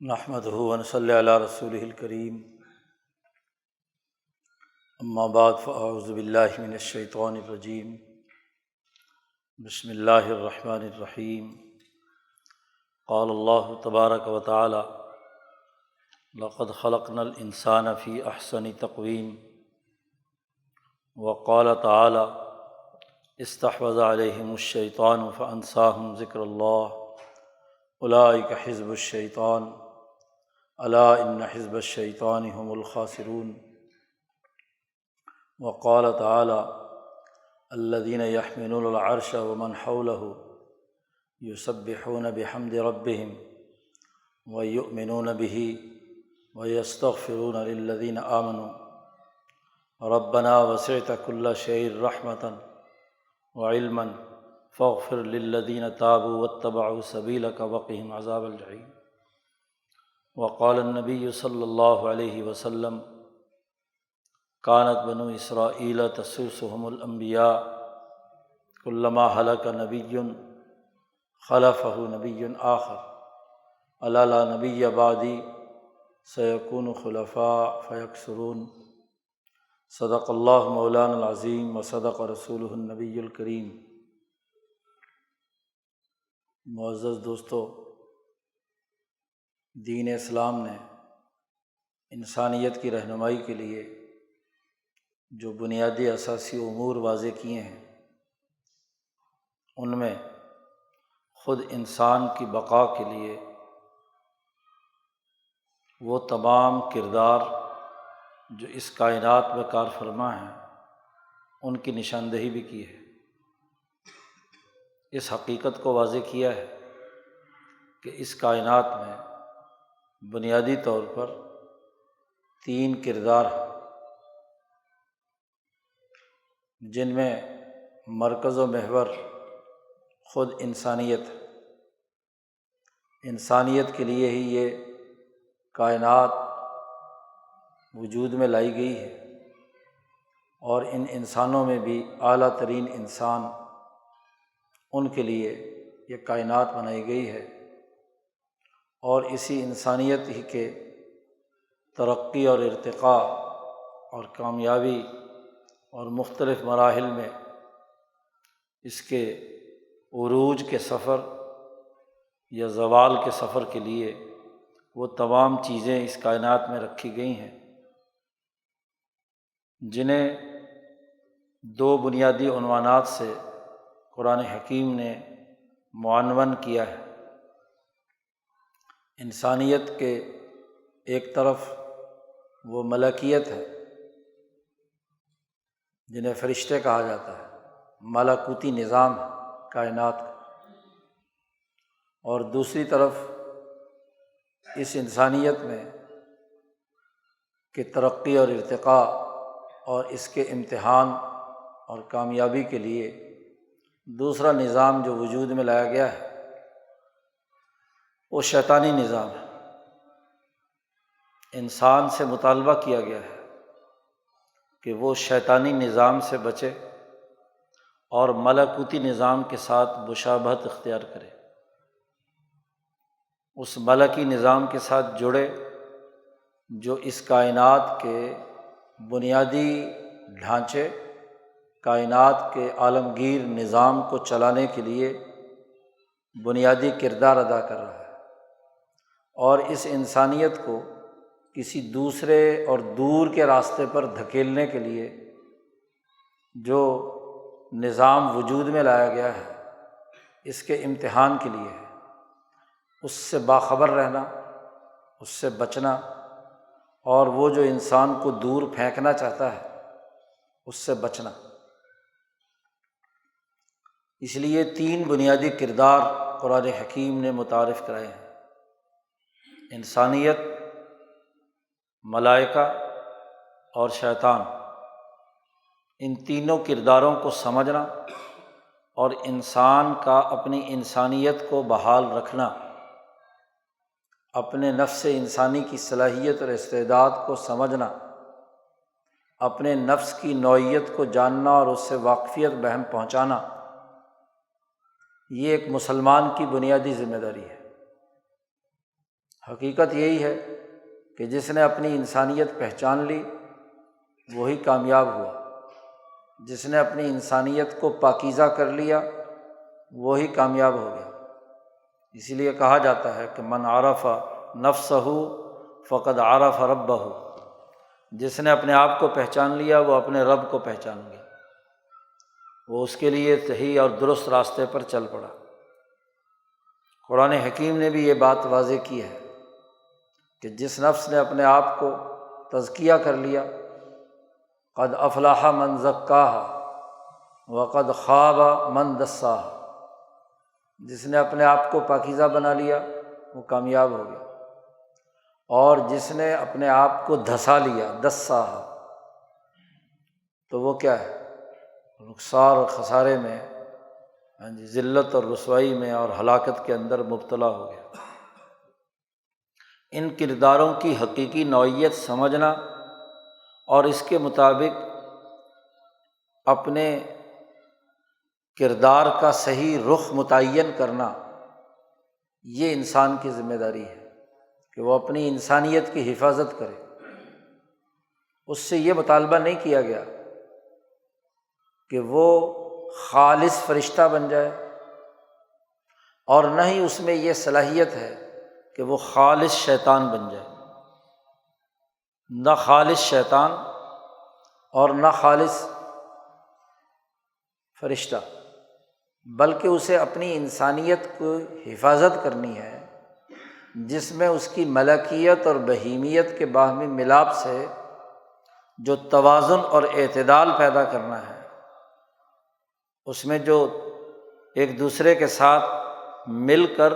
نحمدہ ونصلی علی رسولہ الکریم، اما بعد فاعوذ باللہ من الشیطان الرجیم، بسم اللہ الرحمن الرحیم۔ قال اللہ تبارک و تعالی: لقد خلقنا الانسان فی احسن تقویم۔ وقال تعالی: استحوذ علیہم الشیطان فانساہم ذکر اللہ، اولئک حزب الشیطان، الا ان حزب الشیطان هم الخاسرون۔ وقال تعالی: الذین یحملون العرش ومن حولہ یسبحون بحمد ربہم ویؤمنون بہ ویستغفرون للذین آمنوا ربنا وسعت کل شیء رحمۃ وعلما فاغفر للذین تابوا واتبعوا سبیلک وقہم عذاب الجحیم۔ وقال النبی صلی اللہ علیہ وسلم: کانت بنو اسرائیل تسوسهم الانبیاء کلما ہلک نبی خلفہ نبی آخر الا لا نبی بعدی سیکون خلفاء فیکثرون۔ صدق اللہ مولانا العظیم وصدق رسولہ النبی الکریم۔ معزز دوستو، دین اسلام نے انسانیت کی رہنمائی کے لیے جو بنیادی اساسی امور واضح کیے ہیں، ان میں خود انسان کی بقا کے لیے وہ تمام کردار جو اس کائنات میں کار فرما ہیں، ان کی نشاندہی بھی کی ہے۔ اس حقیقت کو واضح کیا ہے کہ اس کائنات میں بنیادی طور پر تین کردار ہیں، جن میں مرکز و محور خود انسانیت ہے۔ انسانیت کے لیے ہی یہ کائنات وجود میں لائی گئی ہے، اور ان انسانوں میں بھی اعلیٰ ترین انسان، ان کے لیے یہ کائنات بنائی گئی ہے، اور اسی انسانیت ہی کے ترقی اور ارتقاء اور کامیابی اور مختلف مراحل میں اس کے عروج کے سفر یا زوال کے سفر کے لیے وہ تمام چیزیں اس کائنات میں رکھی گئی ہیں، جنہیں دو بنیادی عنوانات سے قرآن حکیم نے معنون کیا ہے۔ انسانیت کے ایک طرف وہ ملکیت ہے، جنہیں فرشتے کہا جاتا ہے، ملکوتی نظام ہے کائنات کا، اور دوسری طرف اس انسانیت میں کہ ترقی اور ارتقاء اور اس کے امتحان اور کامیابی کے لیے دوسرا نظام جو وجود میں لایا گیا ہے، وہ شیطانی نظام ہے۔ انسان سے مطالبہ کیا گیا ہے کہ وہ شیطانی نظام سے بچے اور ملکوتی نظام کے ساتھ مشابہت اختیار کرے، اس ملکی نظام کے ساتھ جڑے جو اس کائنات کے بنیادی ڈھانچے، کائنات کے عالمگیر نظام کو چلانے کے لیے بنیادی کردار ادا کر رہا ہے، اور اس انسانیت کو کسی دوسرے اور دور کے راستے پر دھکیلنے کے لیے جو نظام وجود میں لایا گیا ہے، اس کے امتحان کے لیے ہے، اس سے باخبر رہنا، اس سے بچنا، اور وہ جو انسان کو دور پھینکنا چاہتا ہے اس سے بچنا۔ اس لیے تین بنیادی کردار قرآن حکیم نے متعارف کرائے ہیں: انسانیت، ملائکہ اور شیطان۔ ان تینوں کرداروں کو سمجھنا اور انسان کا اپنی انسانیت کو بحال رکھنا، اپنے نفس انسانی کی صلاحیت اور استعداد کو سمجھنا، اپنے نفس کی نوعیت کو جاننا اور اس سے واقفیت بہم پہنچانا، یہ ایک مسلمان کی بنیادی ذمہ داری ہے۔ حقیقت یہی ہے کہ جس نے اپنی انسانیت پہچان لی وہی کامیاب ہوا، جس نے اپنی انسانیت کو پاکیزہ کر لیا وہی کامیاب ہو گیا۔ اسی لیے کہا جاتا ہے کہ من عرف نفسہ فقد عرف ربہ، جس نے اپنے آپ کو پہچان لیا وہ اپنے رب کو پہچان گیا، وہ اس کے لیے صحیح اور درست راستے پر چل پڑا۔ قرآن حکیم نے بھی یہ بات واضح کی ہے کہ جس نفس نے اپنے آپ کو تزکیہ کر لیا، قد افلح من زکاہا وقد خاب من دساہا، جس نے اپنے آپ کو پاکیزہ بنا لیا وہ کامیاب ہو گیا، اور جس نے اپنے آپ کو دھسا لیا، دساہا، تو وہ کیا ہے؟ نقصان اور خسارے میں، ذلت اور رسوائی میں اور ہلاکت کے اندر مبتلا ہو گیا۔ ان کرداروں کی حقیقی نوعیت سمجھنا اور اس کے مطابق اپنے کردار کا صحیح رخ متعین کرنا، یہ انسان کی ذمہ داری ہے کہ وہ اپنی انسانیت کی حفاظت کرے۔ اس سے یہ مطالبہ نہیں کیا گیا کہ وہ خالص فرشتہ بن جائے، اور نہ ہی اس میں یہ صلاحیت ہے کہ وہ خالص شیطان بن جائے، نہ خالص شیطان اور نہ خالص فرشتہ، بلکہ اسے اپنی انسانیت کو حفاظت کرنی ہے، جس میں اس کی ملکیت اور بہیمیت کے باہمی ملاپ سے جو توازن اور اعتدال پیدا کرنا ہے، اس میں جو ایک دوسرے کے ساتھ مل کر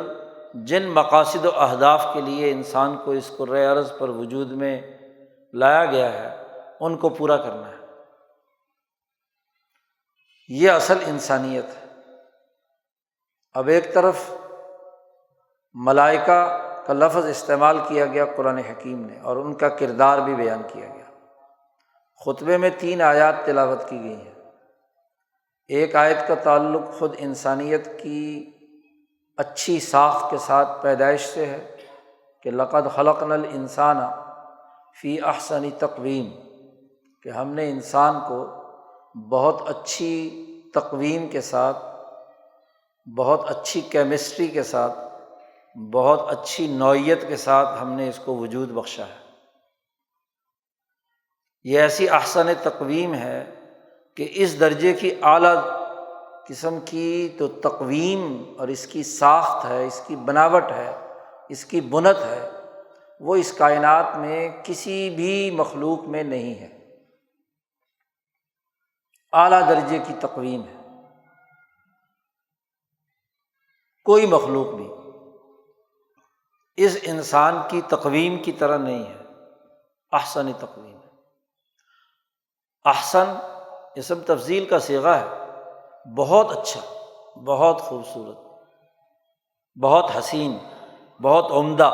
جن مقاصد و اہداف کے لیے انسان کو اس کرۂ ارض پر وجود میں لایا گیا ہے ان کو پورا کرنا ہے، یہ اصل انسانیت ہے۔ اب ایک طرف ملائکہ کا لفظ استعمال کیا گیا قرآن حکیم نے، اور ان کا کردار بھی بیان کیا گیا۔ خطبے میں 3 آیات تلاوت کی گئی ہیں۔ ایک آیت کا تعلق خود انسانیت کی اچھی ساخت کے ساتھ پیدائش سے ہے کہ لقد خلقنا الانسان فی احسن تقویم، کہ ہم نے انسان کو بہت اچھی تقویم کے ساتھ، بہت اچھی کیمسٹری کے ساتھ، بہت اچھی نوعیت کے ساتھ ہم نے اس کو وجود بخشا ہے۔ یہ ایسی احسن تقویم ہے کہ اس درجے کی اعلیٰ قسم کی تو تقویم اور اس کی ساخت ہے، اس کی بناوٹ ہے، اس کی بنت ہے، وہ اس کائنات میں کسی بھی مخلوق میں نہیں ہے۔ اعلیٰ درجے کی تقویم ہے، کوئی مخلوق بھی اس انسان کی تقویم کی طرح نہیں ہے، احسن تقویم ہے۔ احسن اسم تفضیل کا صیغہ ہے، بہت اچھا، بہت خوبصورت، بہت حسین، بہت عمدہ۔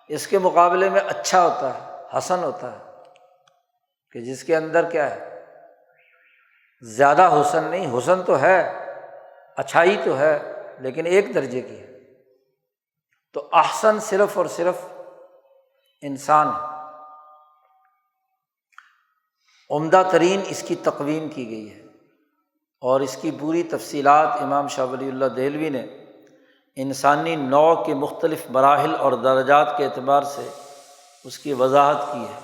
اس کے مقابلے میں اچھا ہوتا ہے، حسن ہوتا ہے، کہ جس کے اندر کیا ہے؟ زیادہ حسن نہیں، حسن تو ہے، اچھائی تو ہے، لیکن ایک درجے کی ہے۔ تو احسن صرف اور صرف انسان ہے، عمدہ ترین اس کی تقویم کی گئی ہے، اور اس کی پوری تفصیلات امام شاہ ولی اللہ دہلوی نے انسانی نوع کے مختلف مراحل اور درجات کے اعتبار سے اس کی وضاحت کی ہے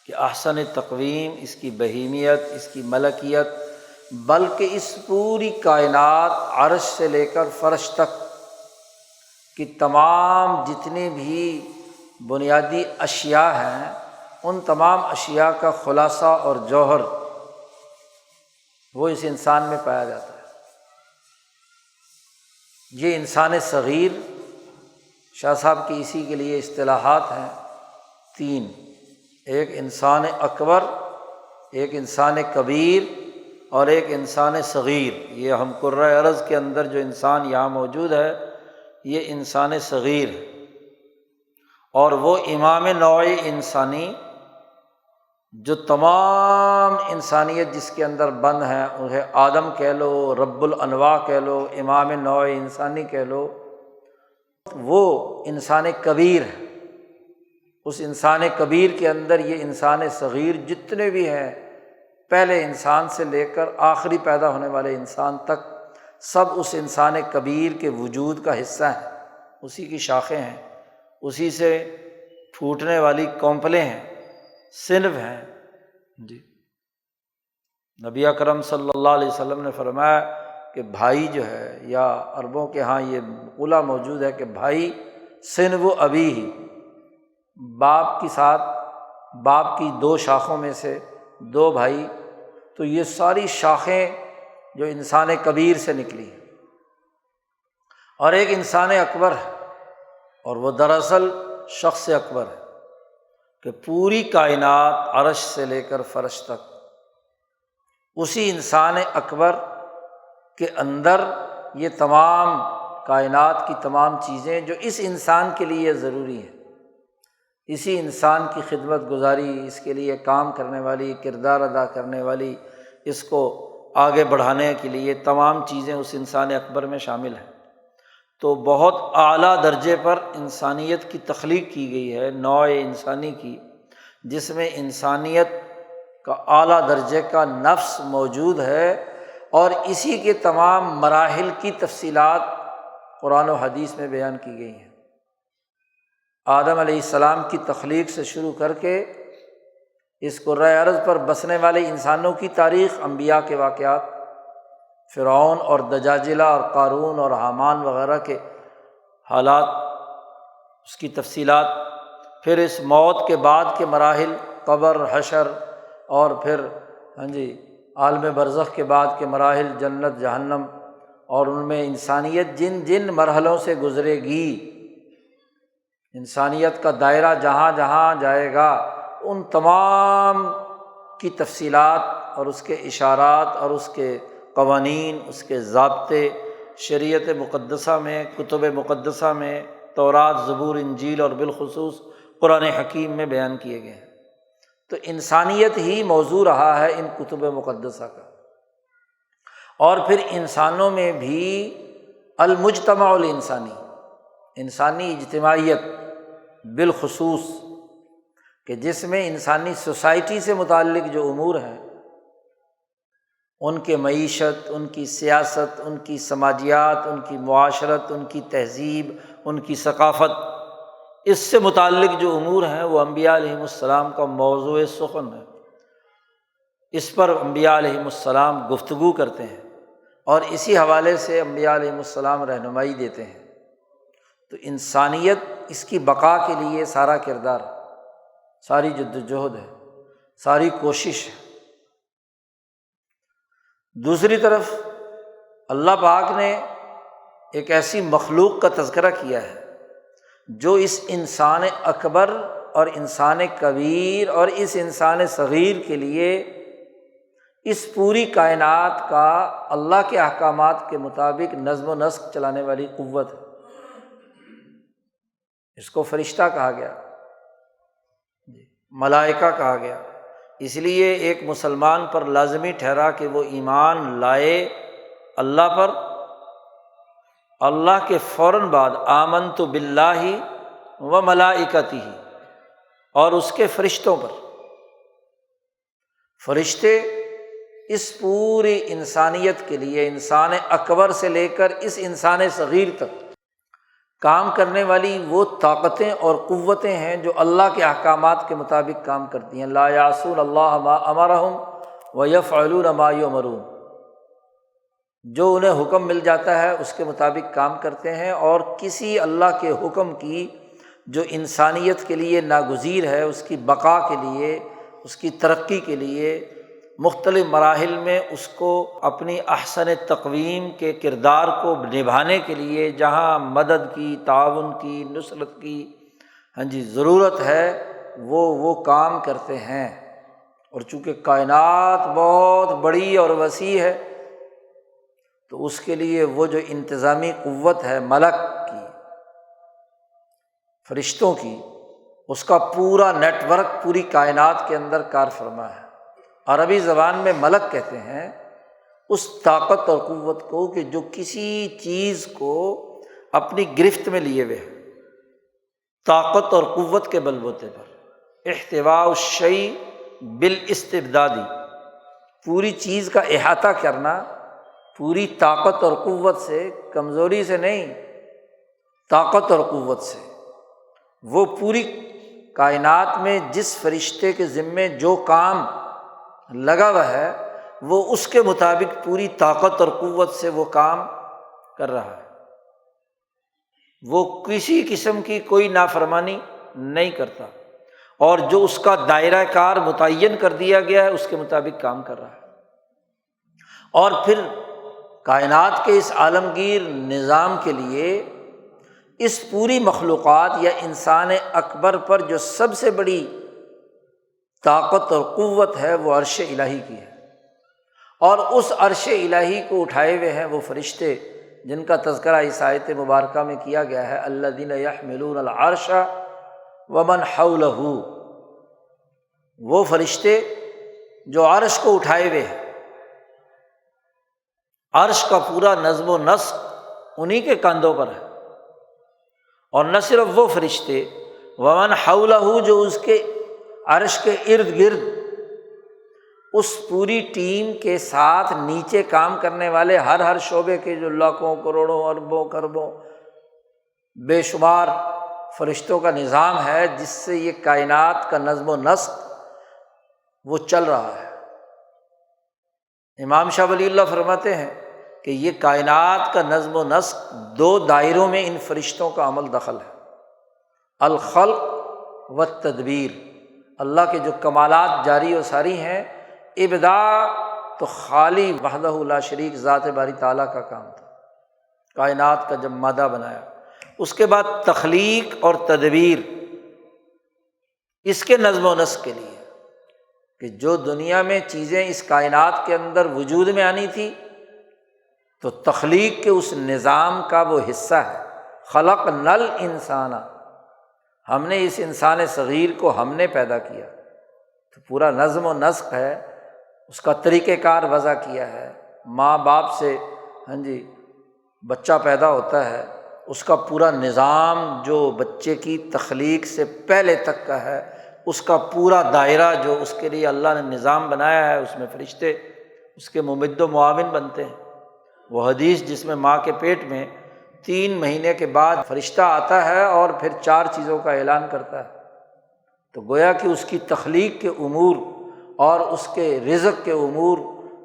کہ احسن تقویم، اس کی بہیمیت، اس کی ملکیت، بلکہ اس پوری کائنات عرش سے لے کر فرش تک کی تمام جتنی بھی بنیادی اشیاء ہیں، ان تمام اشیاء کا خلاصہ اور جوہر وہ اس انسان میں پایا جاتا ہے۔ یہ انسان صغیر، شاہ صاحب کی اسی کے لیے اصطلاحات ہیں 3، ایک انسان اکبر، ایک انسان کبیر اور ایک انسان صغیر۔ یہ ہم کرۂ ارض کے اندر جو انسان یہاں موجود ہے یہ انسان صغیر ہے، اور وہ امام نوع انسانی جو تمام انسانیت جس کے اندر بند ہے، انہیں آدم کہہ لو، رب الانواع کہہ لو، امام نوع انسانی کہہ لو، وہ انسان کبیر ہے۔ اس انسان کبیر کے اندر یہ انسان صغیر جتنے بھی ہیں، پہلے انسان سے لے کر آخری پیدا ہونے والے انسان تک، سب اس انسان کبیر کے وجود کا حصہ ہیں، اسی کی شاخیں ہیں، اسی سے پھوٹنے والی کونپلیں ہیں، صنف ہیں جی۔ نبی اکرم صلی اللہ علیہ وسلم نے فرمایا کہ بھائی جو ہے، یا عربوں کے ہاں یہ مقولہ موجود ہے کہ بھائی صنو ابی ہی، باپ کے ساتھ، باپ کی دو شاخوں میں سے دو بھائی، تو یہ ساری شاخیں جو انسان کبیر سے نکلی ہیں۔ اور ایک انسان اکبر ہے، اور وہ دراصل شخص اکبر ہے کہ پوری کائنات عرش سے لے کر فرش تک اسی انسان اکبر کے اندر یہ تمام کائنات کی تمام چیزیں جو اس انسان کے لیے ضروری ہیں، اسی انسان کی خدمت گزاری، اس کے لیے کام کرنے والی، کردار ادا کرنے والی، اس کو آگے بڑھانے کے لیے تمام چیزیں اس انسان اکبر میں شامل ہیں۔ تو بہت اعلیٰ درجے پر انسانیت کی تخلیق کی گئی ہے، نوع انسانی کی، جس میں انسانیت کا اعلیٰ درجے کا نفس موجود ہے، اور اسی کے تمام مراحل کی تفصیلات قرآن و حدیث میں بیان کی گئی ہیں۔ آدم علیہ السلام کی تخلیق سے شروع کر کے اس کرۂ ارض پر بسنے والے انسانوں کی تاریخ، انبیاء کے واقعات، فرعون اور دجاجلہ اور قارون اور حامان وغیرہ کے حالات، اس کی تفصیلات، پھر اس موت کے بعد کے مراحل، قبر، حشر، اور پھر عالم برزخ کے بعد کے مراحل، جنت، جہنم، اور ان میں انسانیت جن جن مرحلوں سے گزرے گی، انسانیت کا دائرہ جہاں جہاں جائے گا، ان تمام کی تفصیلات اور اس کے اشارات اور اس کے قوانین، اس کے ضابطے شریعت مقدسہ میں، کتب مقدسہ میں، تورات، زبور، انجیل اور بالخصوص قرآن حکیم میں بیان کیے گئے ہیں۔ تو انسانیت ہی موضوع رہا ہے ان کتب مقدسہ کا۔ اور پھر انسانوں میں بھی المجتمع الانسانی، انسانی اجتماعیت بالخصوص، کہ جس میں انسانی سوسائٹی سے متعلق جو امور ہیں، ان کے معیشت، ان کی سیاست، ان کی سماجیات، ان کی معاشرت، ان کی تہذیب، ان کی ثقافت، اس سے متعلق جو امور ہیں وہ انبیاء علیہم السلام کا موضوع سخن ہے۔ اس پر انبیاء علیہم السلام گفتگو کرتے ہیں، اور اسی حوالے سے انبیاء علیہم السلام رہنمائی دیتے ہیں۔ تو انسانیت، اس کی بقا کے لیے سارا کردار، ساری جدوجہد ہے، ساری کوشش ہے۔ دوسری طرف اللہ پاک نے ایک ایسی مخلوق کا تذکرہ کیا ہے جو اس انسان اکبر اور انسان کبیر اور اس انسان صغیر کے لیے اس پوری کائنات کا اللہ کے احکامات کے مطابق نظم و نسق چلانے والی قوت ہے۔ اس کو فرشتہ کہا گیا، ملائکہ کہا گیا، اس لیے ایک مسلمان پر لازمی ٹھہرا کہ وہ ایمان لائے اللہ پر، اللہ کے فوراً بعد آمنت باللہ و ملائکتہ، اور اس کے فرشتوں پر۔ فرشتے اس پوری انسانیت کے لیے، انسان اکبر سے لے کر اس انسان صغیر تک کام کرنے والی وہ طاقتیں اور قوتیں ہیں جو اللہ کے احکامات کے مطابق کام کرتی ہیں۔ لا یعصون اللہ ما امرہم ویفعلون ما یؤمرون، جو انہیں حکم مل جاتا ہے اس کے مطابق کام کرتے ہیں، اور کسی اللہ کے حکم کی جو انسانیت کے لیے ناگزیر ہے، اس کی بقا کے لیے، اس کی ترقی کے لیے مختلف مراحل میں اس کو اپنی احسن تقویم کے کردار کو نبھانے کے لیے جہاں مدد کی، تعاون کی، نصرت کی ضرورت ہے، وہ کام کرتے ہیں۔ اور چونکہ کائنات بہت بڑی اور وسیع ہے، تو اس کے لیے وہ جو انتظامی قوت ہے ملک کی، فرشتوں کی، اس کا پورا نیٹ ورک پوری کائنات کے اندر کار فرما ہے۔ عربی زبان میں ملک کہتے ہیں اس طاقت اور قوت کو کہ جو کسی چیز کو اپنی گرفت میں لیے ہوئے ہیں، طاقت اور قوت کے بل بوتے پر۔ احتواء الشیء بالاستبدادی، پوری چیز کا احاطہ کرنا پوری طاقت اور قوت سے، کمزوری سے نہیں، طاقت اور قوت سے۔ وہ پوری کائنات میں جس فرشتے کے ذمے جو کام لگا ہوا ہے وہ اس کے مطابق پوری طاقت اور قوت سے وہ کام کر رہا ہے، وہ کسی قسم کی کوئی نافرمانی نہیں کرتا، اور جو اس کا دائرہ کار متعین کر دیا گیا ہے اس کے مطابق کام کر رہا ہے۔ اور پھر کائنات کے اس عالمگیر نظام کے لیے اس پوری مخلوقات یا انسان اکبر پر جو سب سے بڑی طاقت اور قوت ہے وہ عرش الہی کی ہے، اور اس عرش الہی کو اٹھائے ہوئے ہیں وہ فرشتے جن کا تذکرہ اس آیت مبارکہ میں کیا گیا ہے، الذین یحملون العرش ومن حولہ، وہ فرشتے جو عرش کو اٹھائے ہوئے ہیں، عرش کا پورا نظم و نسق انہی کے کاندھوں پر ہے، اور نہ صرف وہ فرشتے، ومن حولہ، جو اس کے عرش کے ارد گرد اس پوری ٹیم کے ساتھ نیچے کام کرنے والے ہر شعبے کے جو لاکھوں کروڑوں اربوں خربوں بے شمار فرشتوں کا نظام ہے جس سے یہ کائنات کا نظم و نسق وہ چل رہا ہے۔ امام شاہ ولی اللہ فرماتے ہیں کہ یہ کائنات کا نظم و نسق دو دائروں میں ان فرشتوں کا عمل دخل ہے، الخلق والتدبیر۔ اللہ کے جو کمالات جاری و ساری ہیں، ابداع تو خالی وحدہ لا شریک ذات باری تعالیٰ کا کام تھا، کائنات کا جب مادہ بنایا، اس کے بعد تخلیق اور تدبیر اس کے نظم و نسق کے لیے، کہ جو دنیا میں چیزیں اس کائنات کے اندر وجود میں آنی تھی تو تخلیق کے اس نظام کا وہ حصہ ہے۔ خلقنا الانسان، ہم نے اس انسان صغیر کو ہم نے پیدا کیا، تو پورا نظم و نسق ہے، اس کا طریقہ کار وضع کیا ہے۔ ماں باپ سے بچہ پیدا ہوتا ہے، اس کا پورا نظام جو بچے کی تخلیق سے پہلے تک کا ہے، اس کا پورا دائرہ جو اس کے لیے اللہ نے نظام بنایا ہے، اس میں فرشتے اس کے ممد و معاون بنتے ہیں۔ وہ حدیث جس میں ماں کے پیٹ میں 3 مہینے کے بعد فرشتہ آتا ہے اور پھر 4 چیزوں کا اعلان کرتا ہے، تو گویا کہ اس کی تخلیق کے امور اور اس کے رزق کے امور،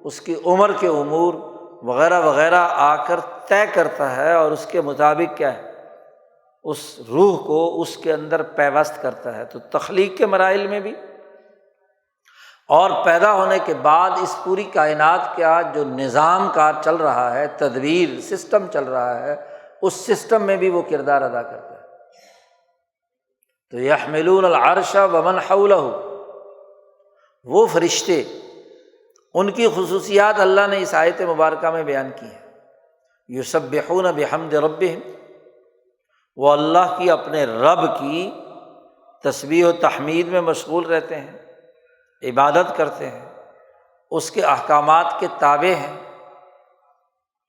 اس کی عمر کے امور وغیرہ وغیرہ آ کر طے کرتا ہے، اور اس کے مطابق کیا ہے، اس روح کو اس کے اندر پیوست کرتا ہے۔ تو تخلیق کے مراحل میں بھی اور پیدا ہونے کے بعد اس پوری کائنات کا جو نظام کار چل رہا ہے، تدبیر سسٹم چل رہا ہے، اس سسٹم میں بھی وہ کردار ادا کرتا ہے۔ تو یحملون العرش ومن حولہ، وہ فرشتے، ان کی خصوصیات اللہ نے اس آیت مبارکہ میں بیان کی ہیں۔ یسبحون بحمد ربہم، وہ اللہ کی اپنے رب کی تسبیح و تحمید میں مشغول رہتے ہیں، عبادت کرتے ہیں، اس کے احکامات کے تابع ہیں۔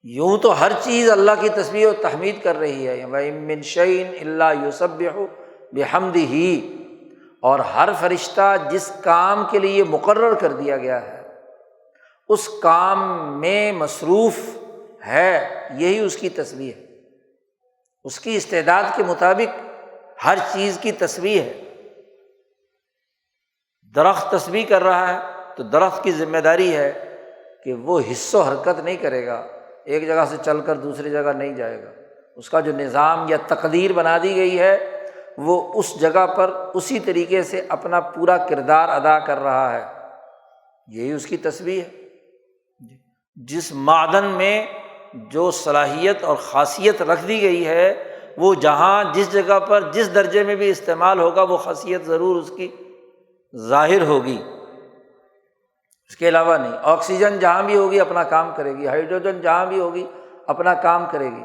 یوں تو ہر چیز اللہ کی تسبیح و تحمید کر رہی ہے، وَإِن مِّن شَيْءٍ إِلَّا يُسَبِّحُ بِحَمْدِهِ، اور ہر فرشتہ جس کام کے لیے مقرر کر دیا گیا ہے اس کام میں مصروف ہے، یہی اس کی تسبیح ہے، اس کی استعداد کے مطابق ہر چیز کی تسبیح ہے۔ درخت تسبیح کر رہا ہے تو درخت کی ذمہ داری ہے کہ وہ حص و حرکت نہیں کرے گا، ایک جگہ سے چل کر دوسری جگہ نہیں جائے گا، اس کا جو نظام یا تقدیر بنا دی گئی ہے وہ اس جگہ پر اسی طریقے سے اپنا پورا کردار ادا کر رہا ہے، یہی اس کی تسبیح ہے۔ جس معدن میں جو صلاحیت اور خاصیت رکھ دی گئی ہے وہ جہاں جس جگہ پر جس درجے میں بھی استعمال ہوگا وہ خاصیت ضرور اس کی ظاہر ہوگی، اس کے علاوہ نہیں۔ آکسیجن جہاں بھی ہوگی اپنا کام کرے گی، ہائیڈروجن جہاں بھی ہوگی اپنا کام کرے گی۔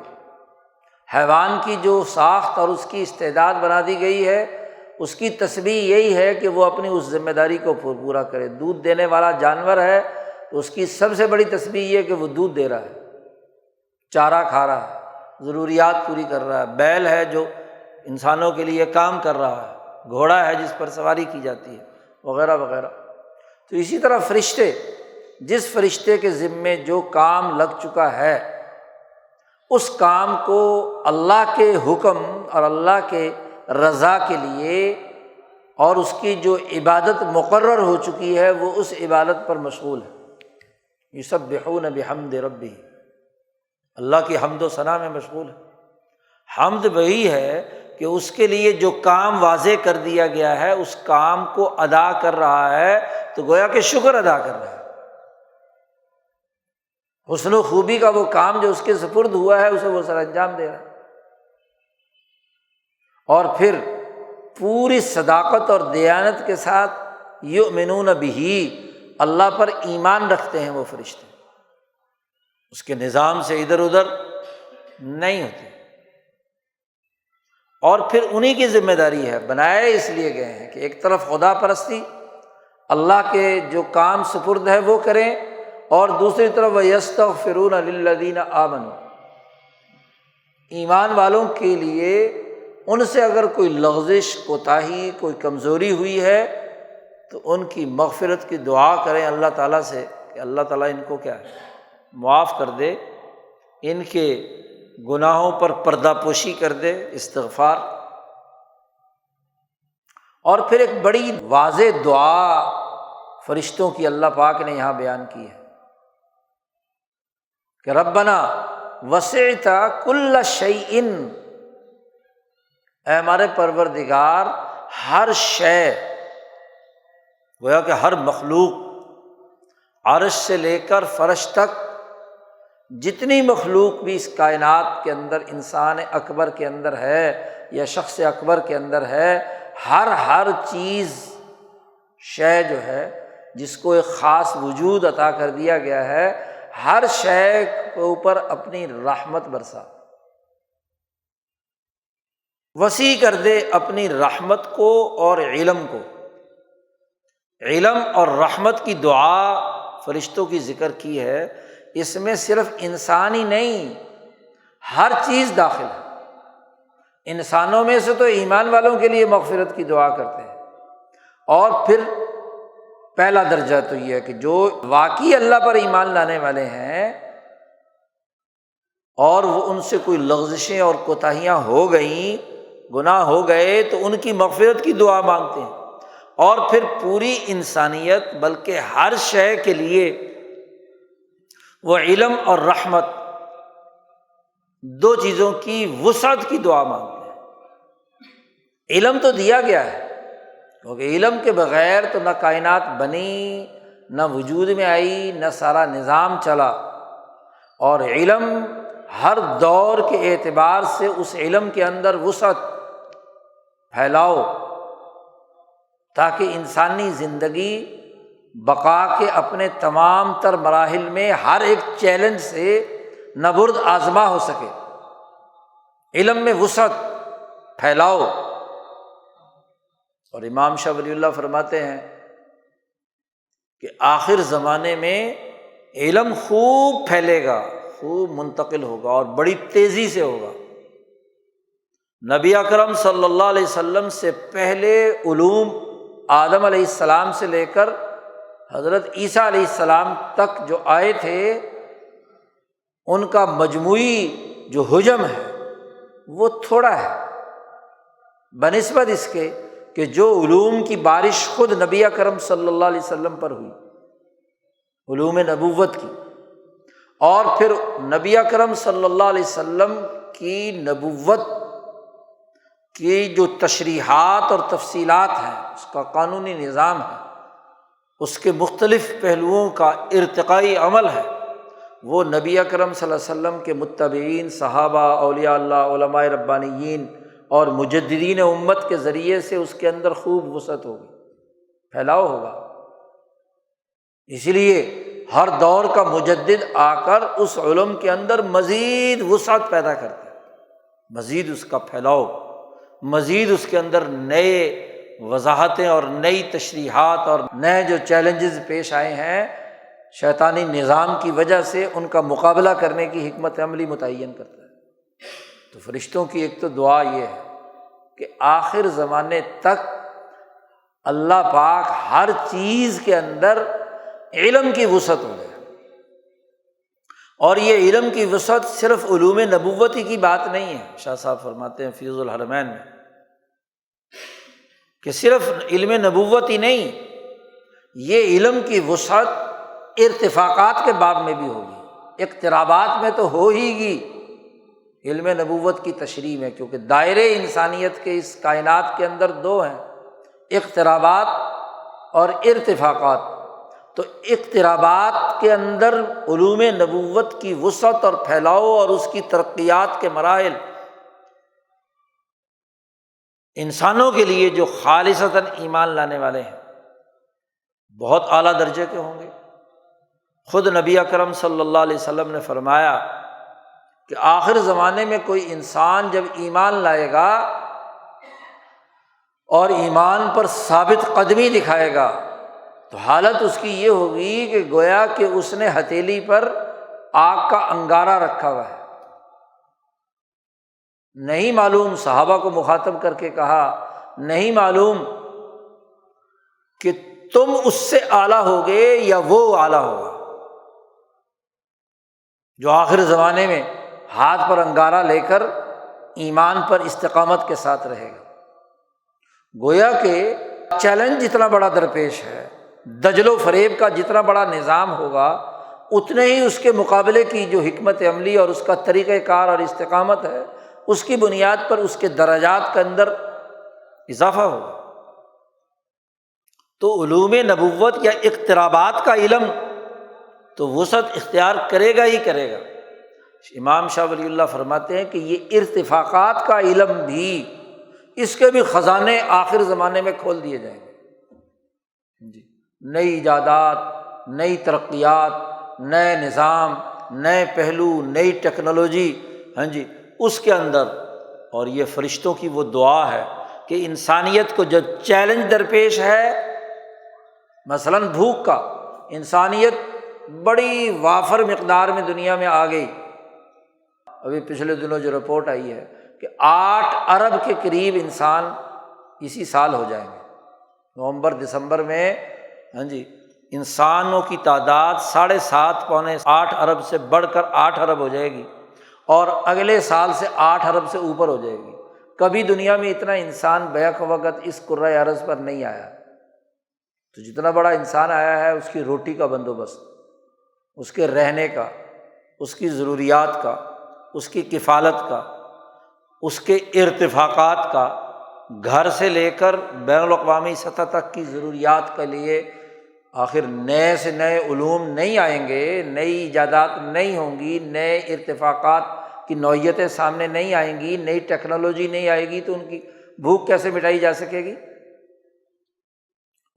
حیوان کی جو ساخت اور اس کی استعداد بنا دی گئی ہے اس کی تسبیح یہی ہے کہ وہ اپنی اس ذمہ داری کو پورا کرے۔ دودھ دینے والا جانور ہے تو اس کی سب سے بڑی تسبیح یہ کہ وہ دودھ دے رہا ہے، چارہ کھا رہا ہے، ضروریات پوری کر رہا ہے، بیل ہے جو انسانوں کے لیے کام کر رہا ہے، گھوڑا ہے جس پر سواری کی جاتی ہے، وغیرہ وغیرہ۔ تو اسی طرح فرشتے، جس فرشتے کے ذمے جو کام لگ چکا ہے اس کام کو اللہ کے حکم اور اللہ کے رضا کے لیے اور اس کی جو عبادت مقرر ہو چکی ہے وہ اس عبادت پر مشغول ہے۔ یسبحون بحمد ربہ، اللہ کی حمد و ثنا میں مشغول ہے۔ حمد وہی ہے کہ اس کے لیے جو کام واضح کر دیا گیا ہے اس کام کو ادا کر رہا ہے، تو گویا کہ شکر ادا کر رہا ہے۔ حسن و خوبی کا وہ کام جو اس کے سپرد ہوا ہے اسے وہ سر انجام دے رہا ہے، اور پھر پوری صداقت اور دیانت کے ساتھ یؤمنون بہ، اللہ پر ایمان رکھتے ہیں وہ فرشتے، اس کے نظام سے ادھر ادھر نہیں ہوتے۔ اور پھر انہی کی ذمہ داری ہے، بنائے اس لیے گئے ہیں کہ ایک طرف خدا پرستی، اللہ کے جو کام سپرد ہے وہ کریں، اور دوسری طرف وَيَسْتَغْفِرُونَ لِلَّذِينَ آمَنُوا، ایمان والوں کے لیے ان سے اگر کوئی لغزش، کوتاہی، کوئی کمزوری ہوئی ہے تو ان کی مغفرت کی دعا کریں اللہ تعالیٰ سے کہ اللہ تعالیٰ ان کو کیا ہے معاف کر دے، ان کے گناہوں پر پردہ پوشی کر دے، استغفار۔ اور پھر ایک بڑی واضح دعا فرشتوں کی اللہ پاک نے یہاں بیان کی ہے کہ ربنا وسعت کل شیء، اے ہمارے پروردگار ہر شے، گویا کہ ہر مخلوق، عرش سے لے کر فرش تک جتنی مخلوق بھی اس کائنات کے اندر انسان اکبر کے اندر ہے یا شخص اکبر کے اندر ہے، ہر چیز، شے جو ہے جس کو ایک خاص وجود عطا کر دیا گیا ہے، ہر شے کے اوپر اپنی رحمت برسا، وسیع کر دے اپنی رحمت کو اور علم کو۔ علم اور رحمت کی دعا فرشتوں کی ذکر کی ہے، اس میں صرف انسان ہی نہیں، ہر چیز داخل ہے۔ انسانوں میں سے تو ایمان والوں کے لیے مغفرت کی دعا کرتے ہیں، اور پھر پہلا درجہ تو یہ ہے کہ جو واقعی اللہ پر ایمان لانے والے ہیں اور وہ ان سے کوئی لغزشیں اور کوتاہیاں ہو گئیں، گناہ ہو گئے، تو ان کی مغفرت کی دعا مانگتے ہیں۔ اور پھر پوری انسانیت بلکہ ہر شے کے لیے وہ علم اور رحمت، دو چیزوں کی وسعت کی دعا مانگتے ہیں۔ علم تو دیا گیا ہے، کیونکہ علم کے بغیر تو نہ کائنات بنی، نہ وجود میں آئی، نہ سارا نظام چلا، اور علم ہر دور کے اعتبار سے اس علم کے اندر وسعت پھیلاؤ، تاکہ انسانی زندگی بقا کے اپنے تمام تر مراحل میں ہر ایک چیلنج سے نبرد آزما ہو سکے۔ علم میں وسعت پھیلاؤ۔ اور امام شاہ ولی اللہ فرماتے ہیں کہ آخر زمانے میں علم خوب پھیلے گا، خوب منتقل ہوگا اور بڑی تیزی سے ہوگا۔ نبی اکرم صلی اللہ علیہ وسلم سے پہلے علوم آدم علیہ السلام سے لے کر حضرت عیسیٰ علیہ السلام تک جو آئے تھے، ان کا مجموعی جو حجم ہے وہ تھوڑا ہے بنسبت اس کے کہ جو علوم کی بارش خود نبی اکرم صلی اللہ علیہ وسلم پر ہوئی، علوم نبوت کی، اور پھر نبی اکرم صلی اللہ علیہ وسلم کی نبوت کی جو تشریحات اور تفصیلات ہیں، اس کا قانونی نظام ہے، اس کے مختلف پہلوؤں کا ارتقائی عمل ہے، وہ نبی اکرم صلی اللہ علیہ وسلم کے متبعین، صحابہ، اولیاء اللہ، علماء ربانیین اور مجددین امت کے ذریعے سے اس کے اندر خوب وسعت ہوگی، پھیلاؤ ہوگا۔ اسی لیے ہر دور کا مجدد آ کر اس علم کے اندر مزید وسعت پیدا کرتا ہے، مزید اس کا پھیلاؤ، مزید اس کے اندر نئے وضاحتیں اور نئی تشریحات اور نئے جو چیلنجز پیش آئے ہیں شیطانی نظام کی وجہ سے، ان کا مقابلہ کرنے کی حکمت عملی متعین کرتا ہے۔ تو فرشتوں کی ایک تو دعا یہ ہے کہ آخر زمانے تک اللہ پاک ہر چیز کے اندر علم کی وسعت ہو جائے، اور یہ علم کی وسعت صرف علوم نبوتی کی بات نہیں ہے۔ شاہ صاحب فرماتے ہیں فیض الحرمین میں کہ صرف علم نبوت ہی نہیں، یہ علم کی وسعت ارتفاقات کے باب میں بھی ہوگی، اقترابات میں تو ہو ہی گی علم نبوت کی تشریح میں، کیونکہ دائرے انسانیت کے اس کائنات کے اندر دو ہیں، اقترابات اور ارتفاقات۔ تو اقترابات کے اندر علوم نبوت کی وسعت اور پھیلاؤ اور اس کی ترقیات کے مراحل انسانوں کے لیے جو خالصتاً ایمان لانے والے ہیں بہت اعلیٰ درجے کے ہوں گے۔ خود نبی اکرم صلی اللہ علیہ وسلم نے فرمایا کہ آخر زمانے میں کوئی انسان جب ایمان لائے گا اور ایمان پر ثابت قدمی دکھائے گا تو حالت اس کی یہ ہوگی کہ گویا کہ اس نے ہتھیلی پر آگ کا انگارہ رکھا ہوا ہے۔ نہیں معلوم، صحابہ کو مخاطب کر کے کہا، نہیں معلوم کہ تم اس سے اعلیٰ ہوگے یا وہ اعلیٰ ہوگا جو آخر زمانے میں ہاتھ پر انگارہ لے کر ایمان پر استقامت کے ساتھ رہے گا۔ گویا کہ چیلنج جتنا بڑا درپیش ہے، دجل و فریب کا جتنا بڑا نظام ہوگا، اتنے ہی اس کے مقابلے کی جو حکمت عملی اور اس کا طریقہ کار اور استقامت ہے، اس کی بنیاد پر اس کے درجات کے اندر اضافہ ہوگا۔ تو علوم نبوت یا اقترابات کا علم تو وسعت اختیار کرے گا ہی کرے گا۔ امام شاہ ولی اللہ فرماتے ہیں کہ یہ ارتفاقات کا علم بھی، اس کے بھی خزانے آخر زمانے میں کھول دیے جائیں گے جی۔ نئی ایجادات، نئی ترقیات، نئے نظام، نئے پہلو، نئی ٹیکنالوجی، ہاں جی، اس کے اندر۔ اور یہ فرشتوں کی وہ دعا ہے کہ انسانیت کو جب چیلنج درپیش ہے، مثلاً بھوک کا، انسانیت بڑی وافر مقدار میں دنیا میں آ گئی۔ ابھی پچھلے دنوں جو رپورٹ آئی ہے کہ 8 ارب کے قریب انسان اسی سال ہو جائیں گے، نومبر دسمبر میں، ہاں جی، انسانوں کی تعداد 7.5 پونے 8 ارب سے بڑھ کر 8 ارب ہو جائے گی، اور اگلے سال سے 8 ارب سے اوپر ہو جائے گی۔ کبھی دنیا میں اتنا انسان بیک وقت اس کرۂ ارض پر نہیں آیا۔ تو جتنا بڑا انسان آیا ہے، اس کی روٹی کا بندوبست، اس کے رہنے کا، اس کی ضروریات کا، اس کی کفالت کا، اس کے ارتفاقات کا، گھر سے لے کر بین الاقوامی سطح تک کی ضروریات کے لیے آخر نئے سے نئے علوم نہیں آئیں گے، نئی ایجادات نہیں ہوں گی، نئے ارتفاقات کی نوعیتیں سامنے نہیں آئیں گی، نئی ٹیکنالوجی نہیں آئے گی، تو ان کی بھوک کیسے مٹائی جا سکے گی؟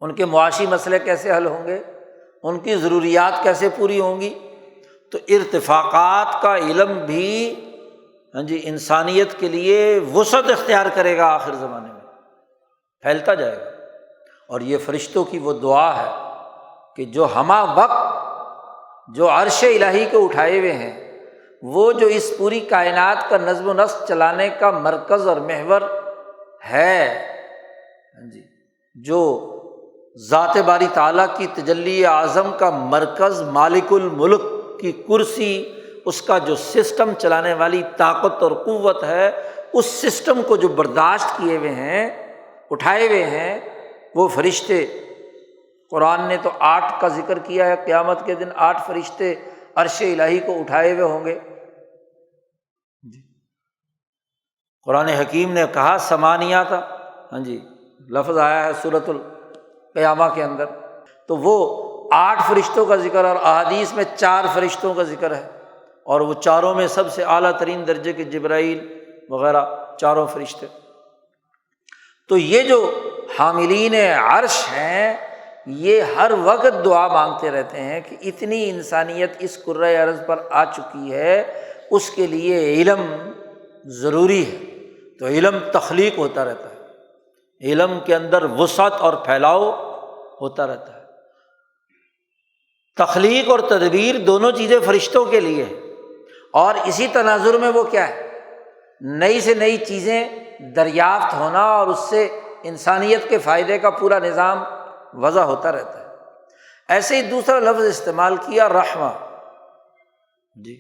ان کے معاشی مسئلے کیسے حل ہوں گے؟ ان کی ضروریات کیسے پوری ہوں گی؟ تو ارتفاقات کا علم بھی، ہاں جی، انسانیت کے لیے وسعت اختیار کرے گا، آخر زمانے میں پھیلتا جائے گا۔ اور یہ فرشتوں کی وہ دعا ہے کہ جو ہمہ وقت جو عرش الہی کو اٹھائے ہوئے ہیں، وہ جو اس پوری کائنات کا نظم و نسق چلانے کا مرکز اور محور ہے، ہاں جی، جو ذات باری تعالیٰ کی تجلی اعظم کا مرکز، مالک الملک کی کرسی، اس کا جو سسٹم چلانے والی طاقت اور قوت ہے، اس سسٹم کو جو برداشت کیے ہوئے ہیں، اٹھائے ہوئے ہیں وہ فرشتے۔ قرآن نے تو 8 کا ذکر کیا ہے، قیامت کے دن 8 فرشتے عرش الہی کو اٹھائے ہوئے ہوں گے۔ قرآن حکیم نے کہا ثمانیہ تھا، ہاں جی، لفظ آیا ہے سورۃ القیامہ کے اندر، تو وہ 8 فرشتوں کا ذکر، اور احادیث میں 4 فرشتوں کا ذکر ہے، اور وہ چاروں میں سب سے اعلیٰ ترین درجے کے جبرائیل وغیرہ چاروں فرشتے۔ تو یہ جو حاملین عرش ہیں، یہ ہر وقت دعا مانگتے رہتے ہیں کہ اتنی انسانیت اس کرۂ ارض پر آ چکی ہے، اس کے لیے علم ضروری ہے۔ تو علم تخلیق ہوتا رہتا ہے، علم کے اندر وسعت اور پھیلاؤ ہوتا رہتا ہے۔ تخلیق اور تدبیر دونوں چیزیں فرشتوں کے لیے ہیں، اور اسی تناظر میں وہ کیا ہے؟ نئی سے نئی چیزیں دریافت ہونا اور اس سے انسانیت کے فائدے کا پورا نظام وضع ہوتا رہتا ہے۔ ایسے ہی دوسرا لفظ استعمال کیا رحمہ، جی،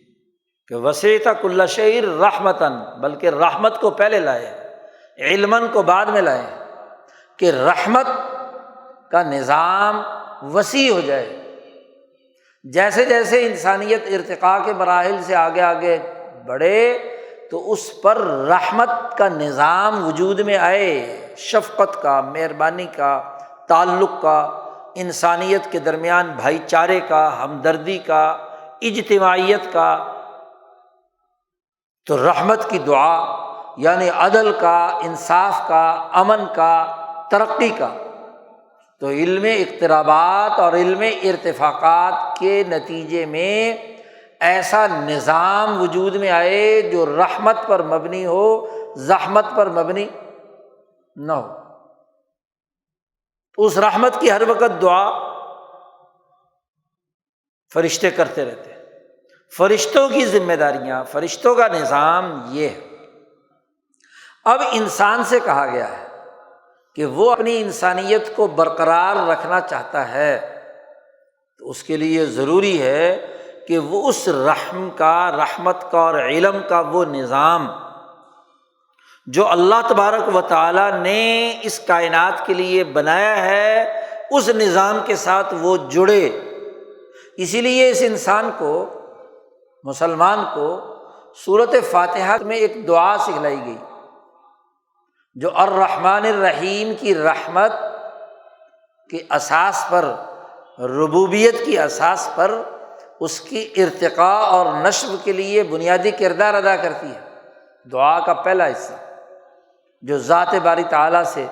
کہ وسعت کل شیء رحمتاً، بلکہ رحمت کو پہلے لائے، علماً کو بعد میں لائے، کہ رحمت کا نظام وسیع ہو جائے۔ جیسے جیسے انسانیت ارتقاء کے مراحل سے آگے آگے بڑھے تو اس پر رحمت کا نظام وجود میں آئے، شفقت کا، مہربانی کا، تعلق کا، انسانیت کے درمیان بھائی چارے کا، ہمدردی کا، اجتماعیت کا۔ تو رحمت کی دعا یعنی عدل کا، انصاف کا، امن کا، ترقی کا۔ تو علم اقترابات اور علم ارتفاقات کے نتیجے میں ایسا نظام وجود میں آئے جو رحمت پر مبنی ہو، زحمت پر مبنی نہ ہو۔ اس رحمت کی ہر وقت دعا فرشتے کرتے رہتے ہیں۔ فرشتوں کی ذمہ داریاں، فرشتوں کا نظام یہ ہے۔ اب انسان سے کہا گیا ہے کہ وہ اپنی انسانیت کو برقرار رکھنا چاہتا ہے، تو اس کے لیے ضروری ہے کہ وہ اس رحم کا، رحمت کا اور علم کا وہ نظام جو اللہ تبارک و تعالیٰ نے اس کائنات کے لیے بنایا ہے، اس نظام کے ساتھ وہ جڑے۔ اسی لیے اس انسان کو، مسلمان کو، سورۃ فاتحہ میں ایک دعا سکھلائی گئی جو الرحمن الرحیم کی رحمت کے اساس پر، ربوبیت کی اساس پر اس کی ارتقاء اور نشر کے لیے بنیادی کردار ادا کرتی ہے۔ دعا کا پہلا حصہ جو ذات باری تعالیٰ سے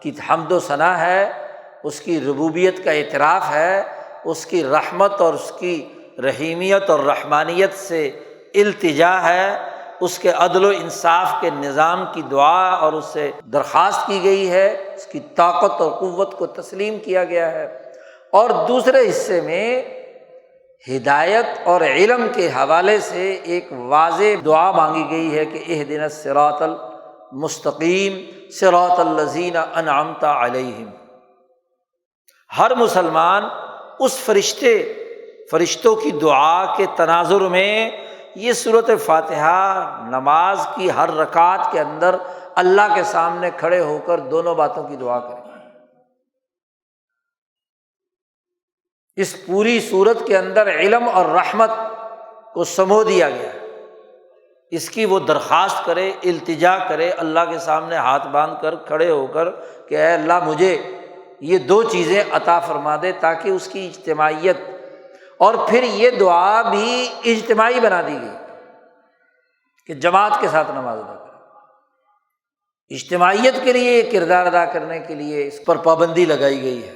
کی حمد و ثنا ہے، اس کی ربوبیت کا اعتراف ہے، اس کی رحمت اور اس کی رحیمیت اور رحمانیت سے التجا ہے، اس کے عدل و انصاف کے نظام کی دعا اور اس سے درخواست کی گئی ہے، اس کی طاقت اور قوت کو تسلیم کیا گیا ہے۔ اور دوسرے حصے میں ہدایت اور علم کے حوالے سے ایک واضح دعا مانگی گئی ہے کہ اہدنا الصراط المستقیم صراط الذین انعمت علیہم۔ ہر مسلمان اس فرشتوں کی دعا کے تناظر میں یہ سورۃ فاتحہ نماز کی ہر رکعت کے اندر اللہ کے سامنے کھڑے ہو کر دونوں باتوں کی دعا کرے۔ اس پوری سورت کے اندر علم اور رحمت کو سمو دیا گیا ہے۔ اس کی وہ درخواست کرے، التجا کرے اللہ کے سامنے ہاتھ باندھ کر کھڑے ہو کر کہ اے اللہ مجھے یہ دو چیزیں عطا فرما دے، تاکہ اس کی اجتماعیت، اور پھر یہ دعا بھی اجتماعی بنا دی گئی کہ جماعت کے ساتھ نماز ادا کریں۔ اجتماعیت کے لیے کردار ادا کرنے کے لیے اس پر پابندی لگائی گئی ہے،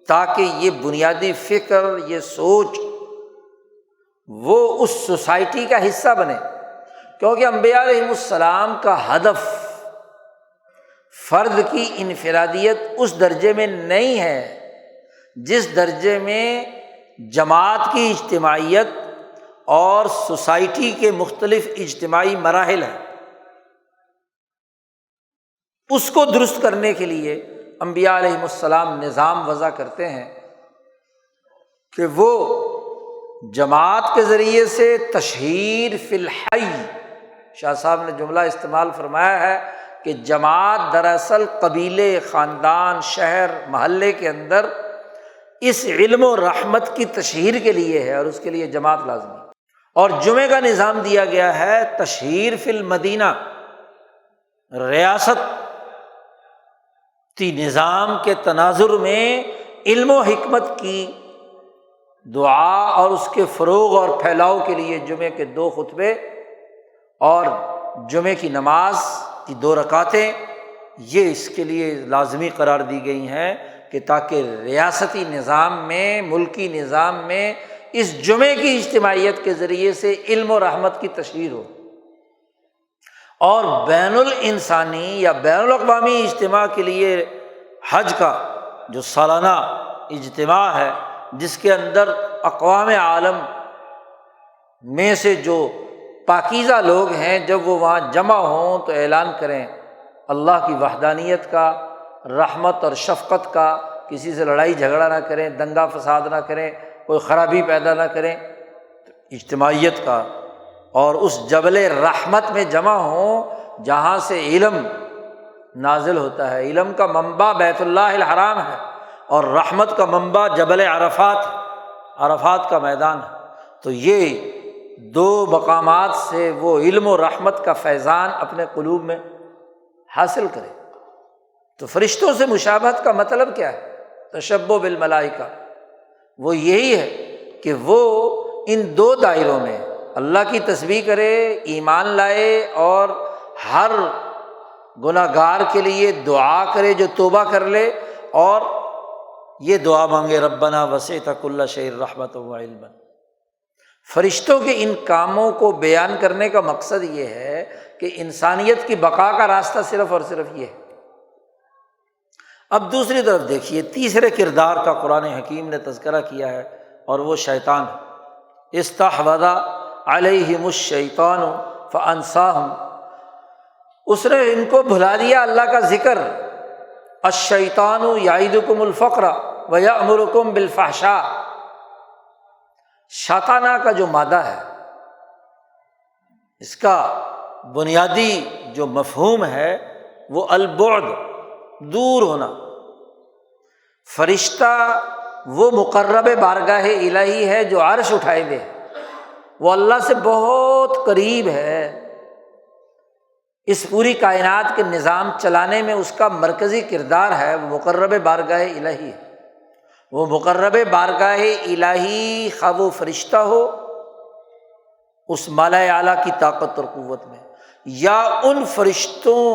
تاکہ یہ بنیادی فکر، یہ سوچ وہ اس سوسائٹی کا حصہ بنے۔ کیونکہ انبیاء علیہ السلام کا ہدف فرد کی انفرادیت اس درجے میں نہیں ہے جس درجے میں جماعت کی اجتماعیت اور سوسائٹی کے مختلف اجتماعی مراحل ہیں۔ اس کو درست کرنے کے لیے انبیاء علیہ السلام نظام وضع کرتے ہیں کہ وہ جماعت کے ذریعے سے تشہیر فی الحی، شاہ صاحب نے جملہ استعمال فرمایا ہے کہ جماعت دراصل قبیلے، خاندان، شہر، محلے کے اندر اس علم و رحمت کی تشہیر کے لیے ہے، اور اس کے لیے جماعت لازمی۔ اور جمعے کا نظام دیا گیا ہے تشہیر فی المدینہ، ریاست نظام کے تناظر میں علم و حکمت کی دعا اور اس کے فروغ اور پھیلاؤ کے لیے جمعے کے 2 خطبے اور جمعے کی نماز کی 2 رکعتیں، یہ اس کے لیے لازمی قرار دی گئی ہیں کہ تاکہ ریاستی نظام میں، ملکی نظام میں اس جمعے کی اجتماعیت کے ذریعے سے علم و رحمت کی تشہیر ہو۔ اور بین الانسانی یا بین الاقوامی اجتماع کے لیے حج کا جو سالانہ اجتماع ہے، جس کے اندر اقوام عالم میں سے جو پاکیزہ لوگ ہیں، جب وہ وہاں جمع ہوں تو اعلان کریں اللہ کی وحدانیت کا، رحمت اور شفقت کا، کسی سے لڑائی جھگڑا نہ کریں، دنگا فساد نہ کریں، کوئی خرابی پیدا نہ کریں، اجتماعیت کا، اور اس جبل رحمت میں جمع ہوں جہاں سے علم نازل ہوتا ہے۔ علم کا منبع بیت اللہ الحرام ہے اور رحمت کا منبع جبل عرفات ہے، عرفات کا میدان ہے۔ تو یہ دو مقامات سے وہ علم و رحمت کا فیضان اپنے قلوب میں حاصل کرے۔ تو فرشتوں سے مشابہت کا مطلب کیا ہے؟ تشبہ بالملائکہ، وہ یہی ہے کہ وہ ان دو دائروں میں اللہ کی تسبیح کرے، ایمان لائے، اور ہر گناہ گار کے لیے دعا کرے جو توبہ کر لے، اور یہ دعا مانگے ربنا وسعت کل شیء رحمۃ و علما۔ فرشتوں کے ان کاموں کو بیان کرنے کا مقصد یہ ہے کہ انسانیت کی بقا کا راستہ صرف اور صرف یہ ہے۔ اب دوسری طرف دیکھیے، تیسرے کردار کا قرآن حکیم نے تذکرہ کیا ہے، اور وہ شیطان ہے۔ استحوذ علیہم الشیطان فانساہم، اس نے ان کو بھلا دیا اللہ کا ذکر۔ الشیطان یعدکم الفقر ویأمرکم بالفحشاء، شاطانہ کا جو مادہ ہے، اس کا بنیادی جو مفہوم ہے وہ البعد، دور ہونا۔ فرشتہ وہ مقرب بارگاہ الہی ہے جو عرش اٹھائے ہوئے ہے، وہ اللہ سے بہت قریب ہے۔ اس پوری کائنات کے نظام چلانے میں اس کا مرکزی کردار ہے، وہ مقرب بارگاہ الہی ہے۔ وہ مقرب بارگاہ الہی خواہ وہ فرشتہ ہو اس مالا اعلیٰ کی طاقت اور قوت میں، یا ان فرشتوں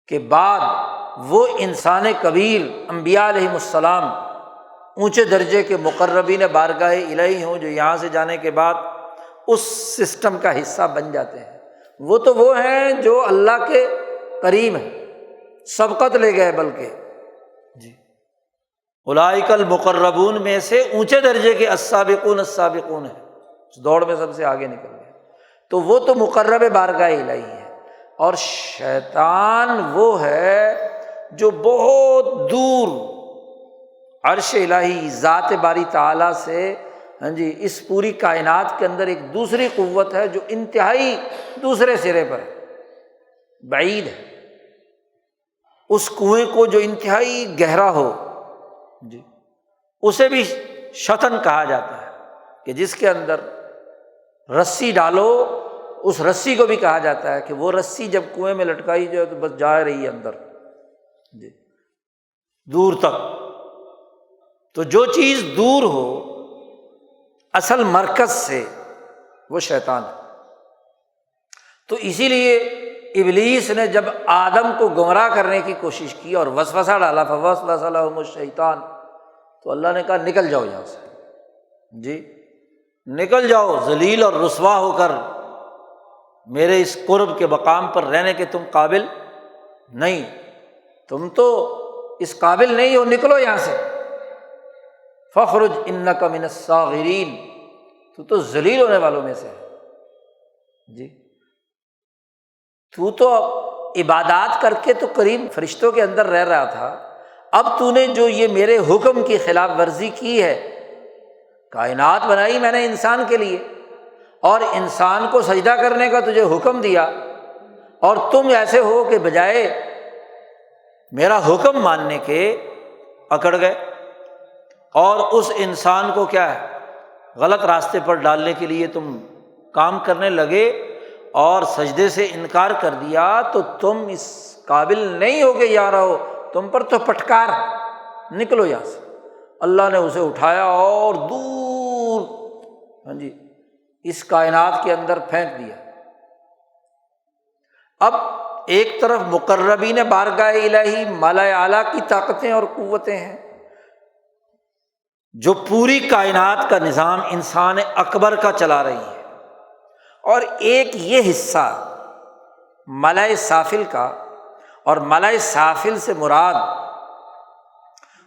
کے بعد وہ انسان کبیر انبیاء علیہم السلام اونچے درجے کے مقربین بارگاہ الہی ہوں، جو یہاں سے جانے کے بعد اس سسٹم کا حصہ بن جاتے ہیں۔ وہ تو وہ ہیں جو اللہ کے قریب ہیں، سبقت لے گئے، بلکہ جی اولئک المقربون میں سے اونچے درجے کے السابقون السابقون ہیں، اس دوڑ میں سب سے آگے نکل گئے۔ تو وہ تو مقرب بارگاہ الہی ہے، اور شیطان وہ ہے جو بہت دور عرش الہی ذات باری تعالیٰ سے، اس پوری کائنات کے اندر ایک دوسری قوت ہے جو انتہائی دوسرے سرے پر ہے، بعید ہے۔ اس کنویں کو جو انتہائی گہرا ہو، اسے بھی شطن کہا جاتا ہے، کہ جس کے اندر رسی ڈالو، اس رسی کو بھی کہا جاتا ہے کہ وہ رسی جب کنویں میں لٹکائی جائے تو بس جا رہی ہے اندر دور تک۔ تو جو چیز دور ہو اصل مرکز سے، وہ شیطان ہے۔ تو اسی لیے ابلیس نے جب آدم کو گمراہ کرنے کی کوشش کی اور وسوسہ ڈالا، فوسوس لہم الشیطان، تو اللہ نے کہا نکل جاؤ یہاں سے، نکل جاؤ، ذلیل اور رسوا ہو کر میرے اس قرب کے مقام پر رہنے کے تم قابل نہیں، تم تو اس قابل نہیں ہو، نکلو یہاں سے۔ فاخرج انک من الصاغرین، تو ذلیل ہونے والوں میں سے ہے۔ تو عبادات کر کے تو قریب فرشتوں کے اندر رہ رہا تھا، اب تو نے جو یہ میرے حکم کی خلاف ورزی کی ہے، کائنات بنائی میں نے انسان کے لیے، اور انسان کو سجدہ کرنے کا تجھے حکم دیا، اور تم ایسے ہو کہ بجائے میرا حکم ماننے کے اکڑ گئے، اور اس انسان کو کیا ہے غلط راستے پر ڈالنے کے لیے تم کام کرنے لگے اور سجدے سے انکار کر دیا، تو تم اس قابل نہیں ہو کہ یہاں رہو، تم پر تو پھٹکار، نکلو یہاں سے۔ اللہ نے اسے اٹھایا اور دور اس کائنات کے اندر پھینک دیا۔ اب ایک طرف مقربین بارگاہ الہی مالا اعلیٰ کی طاقتیں اور قوتیں ہیں جو پوری کائنات کا نظام انسان اکبر کا چلا رہی ہے، اور ایک یہ حصہ ملائے سافل کا، اور ملائے سافل سے مراد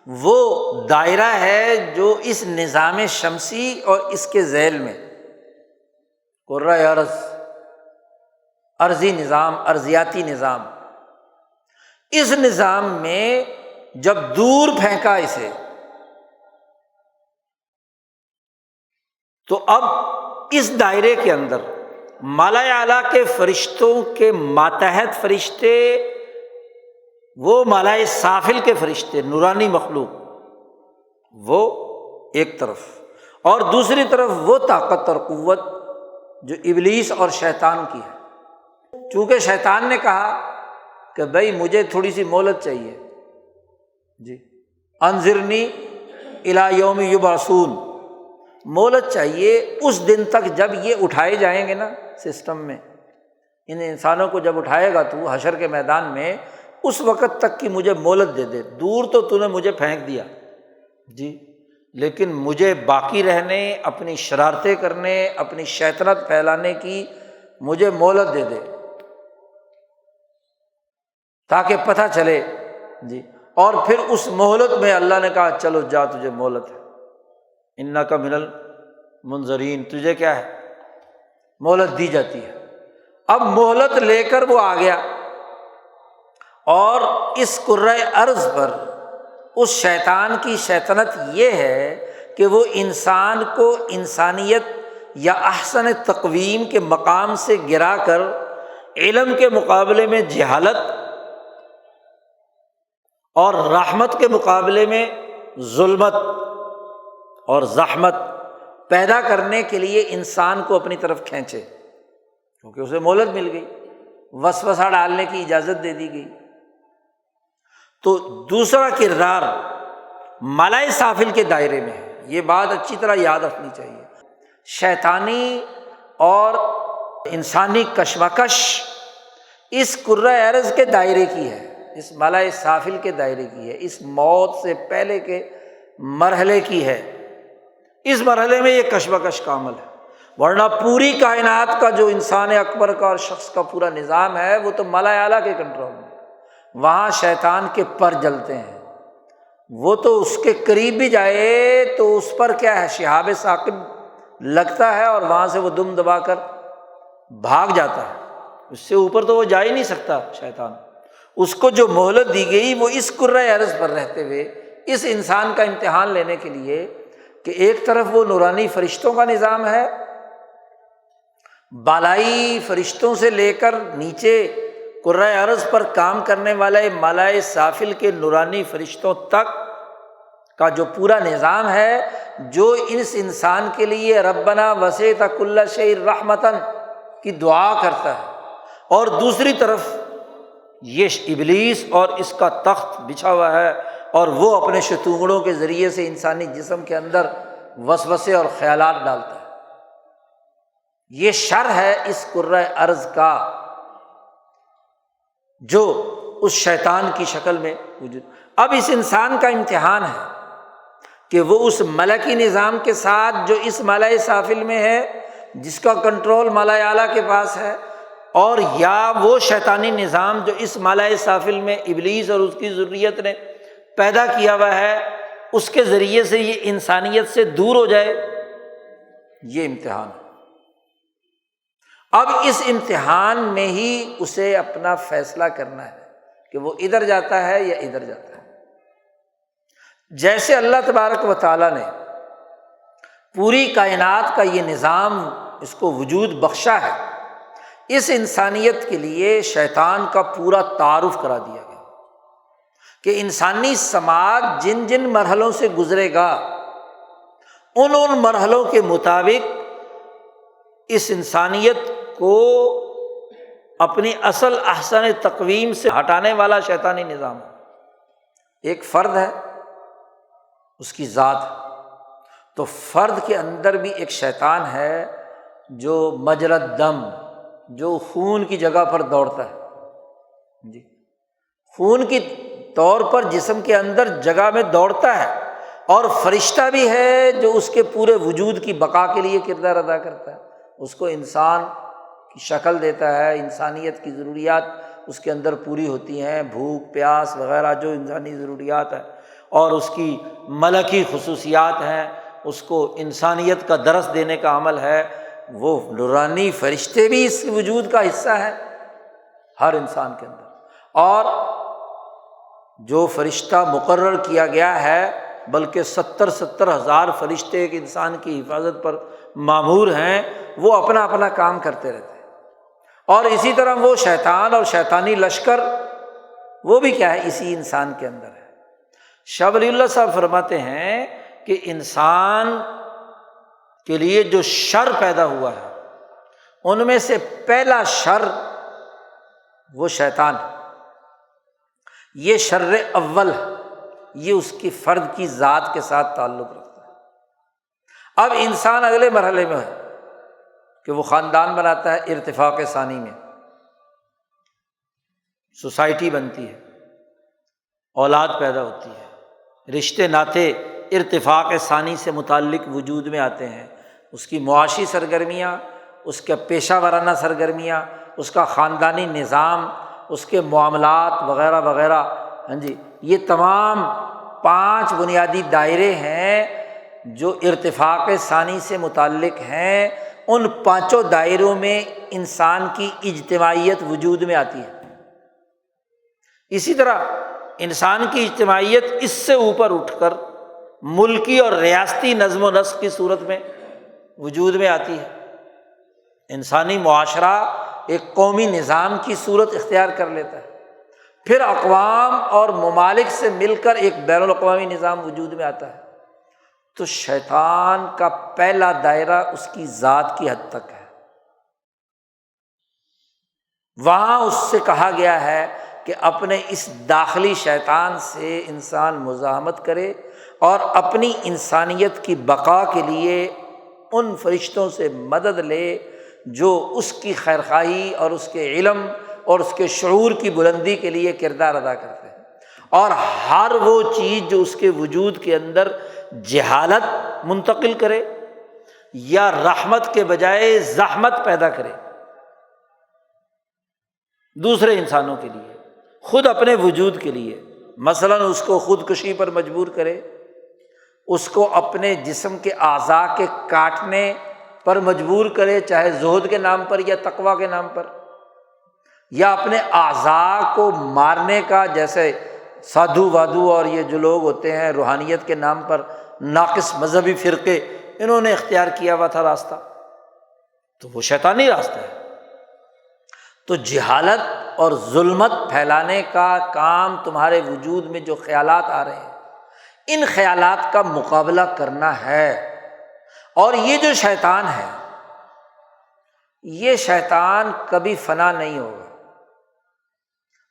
وہ دائرہ ہے جو اس نظام شمسی اور اس کے ذیل میں کرۂ ارض، ارضی نظام، ارضیاتی نظام، اس نظام میں جب دور پھینکا اسے تو اب اس دائرے کے اندر مالا اعلیٰ کے فرشتوں کے ماتحت فرشتے، وہ مالائے سافل کے فرشتے، نورانی مخلوق، وہ ایک طرف، اور دوسری طرف وہ طاقت اور قوت جو ابلیس اور شیطان کی ہے۔ چونکہ شیطان نے کہا کہ بھائی مجھے تھوڑی سی مہلت چاہیے، جی انظرنی الی یوم یبعثون، مہلت چاہیے اس دن تک جب یہ اٹھائے جائیں گے نا سسٹم میں، ان انسانوں کو جب اٹھائے گا تو حشر کے میدان میں، اس وقت تک کی مجھے مہلت دے دے، دور تو نے مجھے پھینک دیا جی، لیکن مجھے باقی رہنے، اپنی شرارتیں کرنے، اپنی شیطنت پھیلانے کی مجھے مہلت دے دے، تاکہ پتہ چلے جی۔ اور پھر اس مہلت میں اللہ نے کہا چلو جا، تجھے مہلت ہے، انک من المنظرین، تجھے کیا ہے، مہلت دی جاتی ہے۔ اب مہلت لے کر وہ آ گیا، اور اس کرۂ ارض پر اس شیطان کی شیطنت یہ ہے کہ وہ انسان کو انسانیت یا احسن تقویم کے مقام سے گرا کر علم کے مقابلے میں جہالت اور رحمت کے مقابلے میں ظلمت اور زحمت پیدا کرنے کے لیے انسان کو اپنی طرف کھینچے، کیونکہ اسے مہلت مل گئی، وسوسہ ڈالنے کی اجازت دے دی گئی۔ تو دوسرا کردار ملائے سافل کے دائرے میں ہے، یہ بات اچھی طرح یاد رکھنی چاہیے۔ شیطانی اور انسانی کشمکش اس کرۂ ارض کے دائرے کی ہے، اس ملائے سافل کے دائرے کی ہے، اس موت سے پہلے کے مرحلے کی ہے، اس مرحلے میں یہ کشمکش کا عمل ہے، ورنہ پوری کائنات کا جو انسان اکبر کا اور شخص کا پورا نظام ہے وہ تو ملائے اعلیٰ کے کنٹرول میں، وہاں شیطان کے پر جلتے ہیں، وہ تو اس کے قریب بھی جائے تو اس پر کیا ہے، شہاب ثاقب لگتا ہے، اور وہاں سے وہ دم دبا کر بھاگ جاتا ہے، اس سے اوپر تو وہ جا ہی نہیں سکتا شیطان۔ اس کو جو مہلت دی گئی وہ اس کرۂ ارض پر رہتے ہوئے اس انسان کا امتحان لینے کے لیے کہ ایک طرف وہ نورانی فرشتوں کا نظام ہے، بالائی فرشتوں سے لے کر نیچے کرۂ ارض پر کام کرنے والے ملائے سافل کے نورانی فرشتوں تک کا جو پورا نظام ہے، جو اس انسان کے لیے ربنا وسعت کل شیء رحمتاً کی دعا کرتا ہے، اور دوسری طرف یہ ابلیس اور اس کا تخت بچھا ہوا ہے، اور وہ اپنے شتونگڑوں کے ذریعے سے انسانی جسم کے اندر وسوسے اور خیالات ڈالتا ہے۔ یہ شر ہے اس کرۂ ارض کا جو اس شیطان کی شکل میں وجود۔ اب اس انسان کا امتحان ہے کہ وہ اس ملکی نظام کے ساتھ جو اس ملائے سافل میں ہے، جس کا کنٹرول ملائے اعلیٰ کے پاس ہے، اور یا وہ شیطانی نظام جو اس ملائے سافل میں ابلیس اور اس کی ذریت نے پیدا کیا ہوا ہے، اس کے ذریعے سے یہ انسانیت سے دور ہو جائے، یہ امتحان ہے۔ اب اس امتحان میں ہی اسے اپنا فیصلہ کرنا ہے کہ وہ ادھر جاتا ہے یا ادھر جاتا ہے۔ جیسے اللہ تبارک و تعالیٰ نے پوری کائنات کا یہ نظام اس کو وجود بخشا ہے، اس انسانیت کے لیے شیطان کا پورا تعارف کرا دیا گیا کہ انسانی سماج جن جن مرحلوں سے گزرے گا، ان مرحلوں کے مطابق اس انسانیت کو اپنی اصل احسن تقویم سے ہٹانے والا شیطانی نظام ہے۔ ایک فرد ہے، اس کی ذات ہے، تو فرد کے اندر بھی ایک شیطان ہے جو مجرد دم، جو خون کی جگہ پر دوڑتا ہے، جی خون کی طور پر جسم کے اندر جگہ میں دوڑتا ہے، اور فرشتہ بھی ہے جو اس کے پورے وجود کی بقا کے لیے کردار ادا کرتا ہے، اس کو انسان کی شکل دیتا ہے، انسانیت کی ضروریات اس کے اندر پوری ہوتی ہیں، بھوک پیاس وغیرہ جو انسانی ضروریات ہیں، اور اس کی ملکی خصوصیات ہیں، اس کو انسانیت کا درس دینے کا عمل ہے، وہ نورانی فرشتے بھی اس وجود کا حصہ ہیں ہر انسان کے اندر، اور جو فرشتہ مقرر کیا گیا ہے بلکہ 70 ہزار فرشتے ایک انسان کی حفاظت پر مامور ہیں، وہ اپنا اپنا کام کرتے رہتے ہیں۔ اور اسی طرح وہ شیطان اور شیطانی لشکر، وہ بھی کیا ہے، اسی انسان کے اندر ہے۔ شاہ ولی اللہ صاحب فرماتے ہیں کہ انسان کے لیے جو شر پیدا ہوا ہے ان میں سے پہلا شر وہ شیطان ہے، یہ شر اول ہے، یہ اس کی فرد کی ذات کے ساتھ تعلق رکھتا ہے۔ اب انسان اگلے مرحلے میں ہے کہ وہ خاندان بناتا ہے، ارتفاق ثانی میں سوسائٹی بنتی ہے، اولاد پیدا ہوتی ہے، رشتے ناتے ارتفاق ثانی سے متعلق وجود میں آتے ہیں، اس کی معاشی سرگرمیاں، اس کا پیشہ ورانہ سرگرمیاں، اس کا خاندانی نظام، اس کے معاملات وغیرہ وغیرہ، ہاں جی، یہ تمام 5 بنیادی دائرے ہیں جو ارتفاق ثانی سے متعلق ہیں۔ ان 5 دائروں میں انسان کی اجتماعیت وجود میں آتی ہے۔ اسی طرح انسان کی اجتماعیت اس سے اوپر اٹھ کر ملکی اور ریاستی نظم و نسق کی صورت میں وجود میں آتی ہے۔ انسانی معاشرہ ایک قومی نظام کی صورت اختیار کر لیتا ہے، پھر اقوام اور ممالک سے مل کر ایک بین الاقوامی نظام وجود میں آتا ہے۔ تو شیطان کا پہلا دائرہ اس کی ذات کی حد تک ہے، وہاں اس سے کہا گیا ہے کہ اپنے اس داخلی شیطان سے انسان مزاحمت کرے اور اپنی انسانیت کی بقا کے لیے ان فرشتوں سے مدد لے جو اس کی خیرخواہی اور اس کے علم اور اس کے شعور کی بلندی کے لیے کردار ادا کرتے ہیں، اور ہر وہ چیز جو اس کے وجود کے اندر جہالت منتقل کرے یا رحمت کے بجائے زحمت پیدا کرے دوسرے انسانوں کے لیے، خود اپنے وجود کے لیے، مثلاً اس کو خودکشی پر مجبور کرے، اس کو اپنے جسم کے اعضاء کے کاٹنے پر مجبور کرے، چاہے زہد کے نام پر یا تقویٰ کے نام پر، یا اپنے اعضاء کو مارنے کا، جیسے سادھو وادو اور یہ جو لوگ ہوتے ہیں روحانیت کے نام پر ناقص مذہبی فرقے، انہوں نے اختیار کیا ہوا تھا راستہ، تو وہ شیطانی راستہ ہے۔ تو جہالت اور ظلمت پھیلانے کا کام تمہارے وجود میں جو خیالات آ رہے ہیں، ان خیالات کا مقابلہ کرنا ہے۔ اور یہ جو شیطان ہے، یہ شیطان کبھی فنا نہیں ہوگا۔